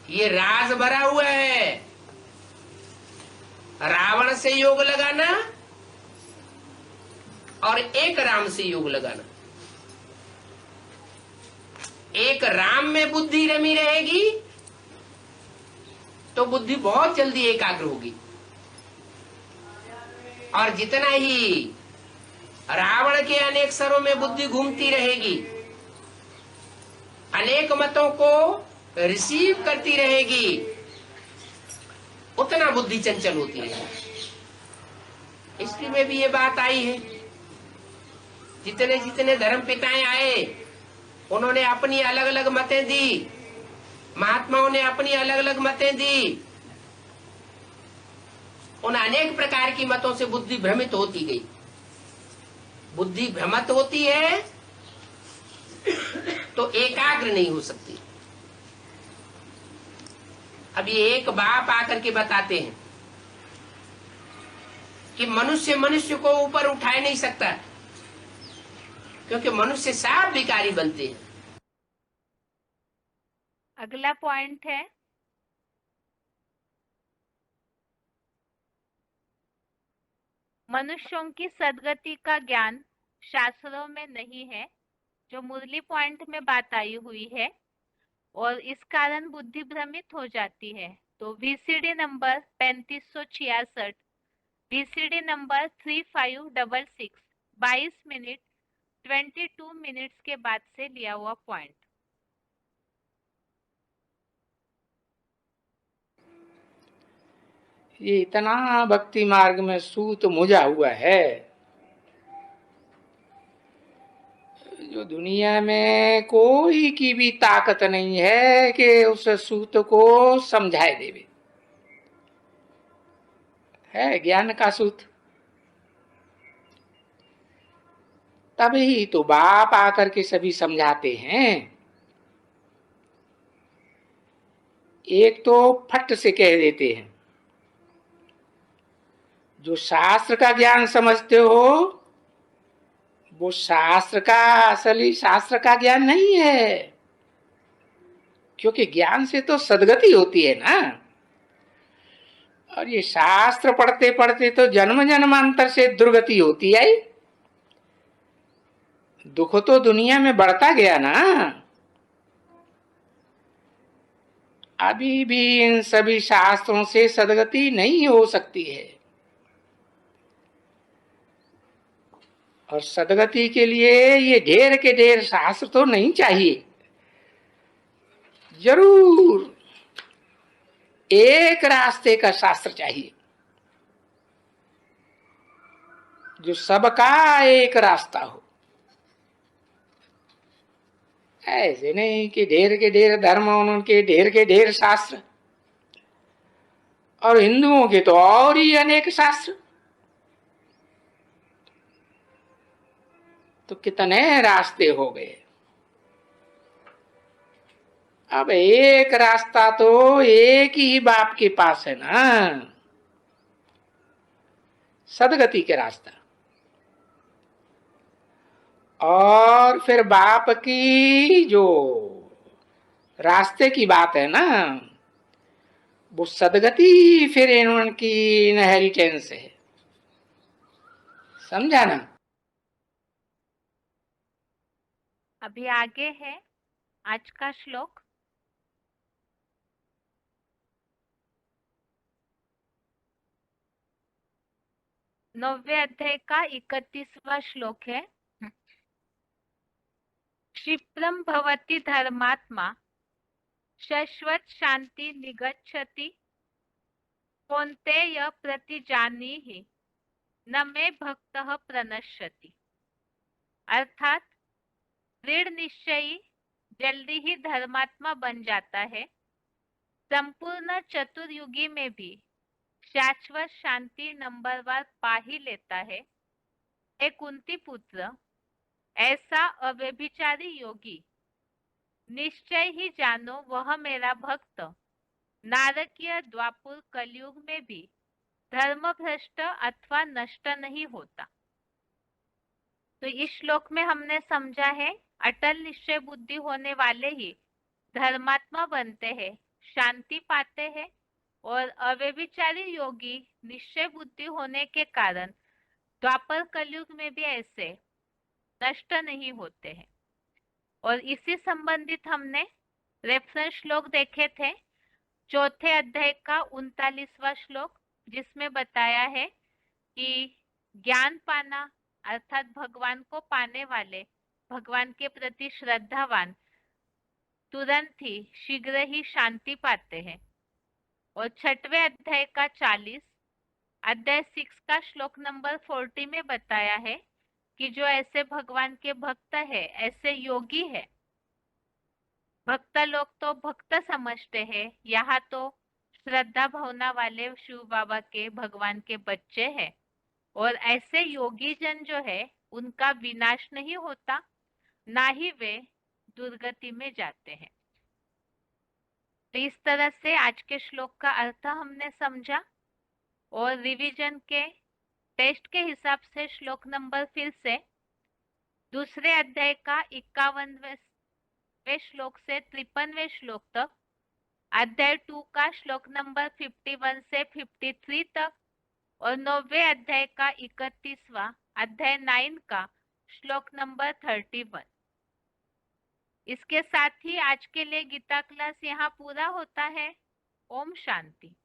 ये राज भरा हुआ है। रावण से योग लगाना और एक राम से योग लगाना। एक राम में बुद्धि रमी रहेगी तो बुद्धि बहुत जल्दी एकाग्र होगी, और जितना ही रावण के अनेक सरों में बुद्धि घूमती रहेगी, अनेक मतों को रिसीव करती रहेगी, उतना बुद्धि चंचल होती है। हिस्ट्री में भी ये बात आई है। जितने जितने धर्म पिताएं आए उन्होंने अपनी अलग अलग मतें दी, महात्माओं ने अपनी अलग अलग मतें दी। उन अनेक प्रकार की मतों से बुद्धि भ्रमित होती गई। बुद्धि भ्रमित होती है तो एकाग्र नहीं हो सकती। अब ये एक बाप आकर के बताते हैं कि मनुष्य मनुष्य को ऊपर उठा नहीं सकता, क्योंकि मनुष्य साफ विकारी बनते हैं। अगला पॉइंट है मनुष्यों की सद्गति का ज्ञान शास्त्रों में नहीं है, जो मुरली पॉइंट में बात आई हुई है, और इस कारण बुद्धि भ्रमित हो जाती है। तो VCD number 3566, VCD number 3566, 22 minute 22 minutes के बाद से लिया हुआ पॉइंट। ये इतना भक्ति मार्ग में सूत मुझा हुआ है, जो दुनिया में कोई की भी ताकत नहीं है कि उस सूत को समझाए देवे। है ज्ञान का सूत। तभी तो बाप आकर के सभी समझाते हैं। एक तो फट से कह देते हैं, जो शास्त्र का ज्ञान समझते हो वो शास्त्र का असली शास्त्र का ज्ञान नहीं है, क्योंकि ज्ञान से तो सद्गति होती है ना। और ये शास्त्र पढ़ते पढ़ते तो जन्म जन्मांतर से दुर्गति होती है। दुख तो दुनिया में बढ़ता गया ना। अभी भी इन सभी शास्त्रों से सद्गति नहीं हो सकती है, और सद्गति के लिए ये ढेर के ढेर शास्त्र तो नहीं चाहिए। जरूर एक रास्ते का शास्त्र चाहिए, जो सबका एक रास्ता हो। ऐसे नहीं कि ढेर के ढेर धर्म, उनके ढेर के ढेर शास्त्र, और हिंदुओं के तो और ही अनेक शास्त्र। तो कितने रास्ते हो गए। अब एक रास्ता तो एक ही बाप के पास है ना, सदगति के रास्ता। और फिर बाप की जो रास्ते की बात है ना, वो सदगति फिर इनकी इनहेरिटेंस है। समझा ना। अभी आगे है आज का श्लोक। नौवे अध्याय का 31वां श्लोक है। क्षिप्रम भवति धर्मात्मा शाश्वत शांति निगच्छति कौन्तेय प्रतिजानीहि न मे भक्तः प्रणश्यति। अर्थात दृढ़ निश्चयी जल्दी ही धर्मात्मा बन जाता है, संपूर्ण चतुर्युगी में भी शाश्वत शांति नंबरवार पा ही लेता है। हे कुंती पुत्र, ऐसा अव्यभिचारी योगी निश्चय ही जानो वह मेरा भक्त नारकीय द्वापुर कलयुग में भी धर्म भ्रष्ट अथवा नष्ट नहीं होता। तो इस श्लोक में हमने समझा है अटल निश्चय बुद्धि होने वाले ही धर्मात्मा बनते हैं, शांति पाते हैं, और अव्यभिचारी योगी निश्चय बुद्धि होने के कारण द्वापर कलयुग में भी ऐसे नष्ट नहीं होते हैं। और इसी संबंधित हमने रेफरेंस श्लोक देखे थे, चौथे अध्याय का 39वां श्लोक, जिसमें बताया है कि ज्ञान पाना अर्थात भगवान को पाने वाले, भगवान के प्रति श्रद्धावान तुरंत ही शीघ्र ही शांति पाते हैं। और छठवें अध्याय का 40 अध्याय 6 का श्लोक नंबर 40 में बताया है कि जो ऐसे भगवान के भक्त है, ऐसे योगी है, भक्त लोग तो भक्त समझते हैं, यहाँ तो श्रद्धा भावना वाले शिव बाबा के भगवान के बच्चे हैं, और ऐसे योगी जन जो है उनका विनाश नहीं होता, ना ही वे दुर्गति में जाते हैं। तो इस तरह से आज के श्लोक का अर्थ हमने समझा, और रिवीजन के टेस्ट के हिसाब से श्लोक नंबर फिर से दूसरे अध्याय का 51वें श्लोक से 53वें श्लोक तक, अध्याय 2 का श्लोक नंबर 51 से 53 तक, और 9वें अध्याय का 31वां अध्याय 9 का श्लोक नंबर 31। इसके साथ ही आज के लिए गीता क्लास यहाँ पूरा होता है। ओम शांति।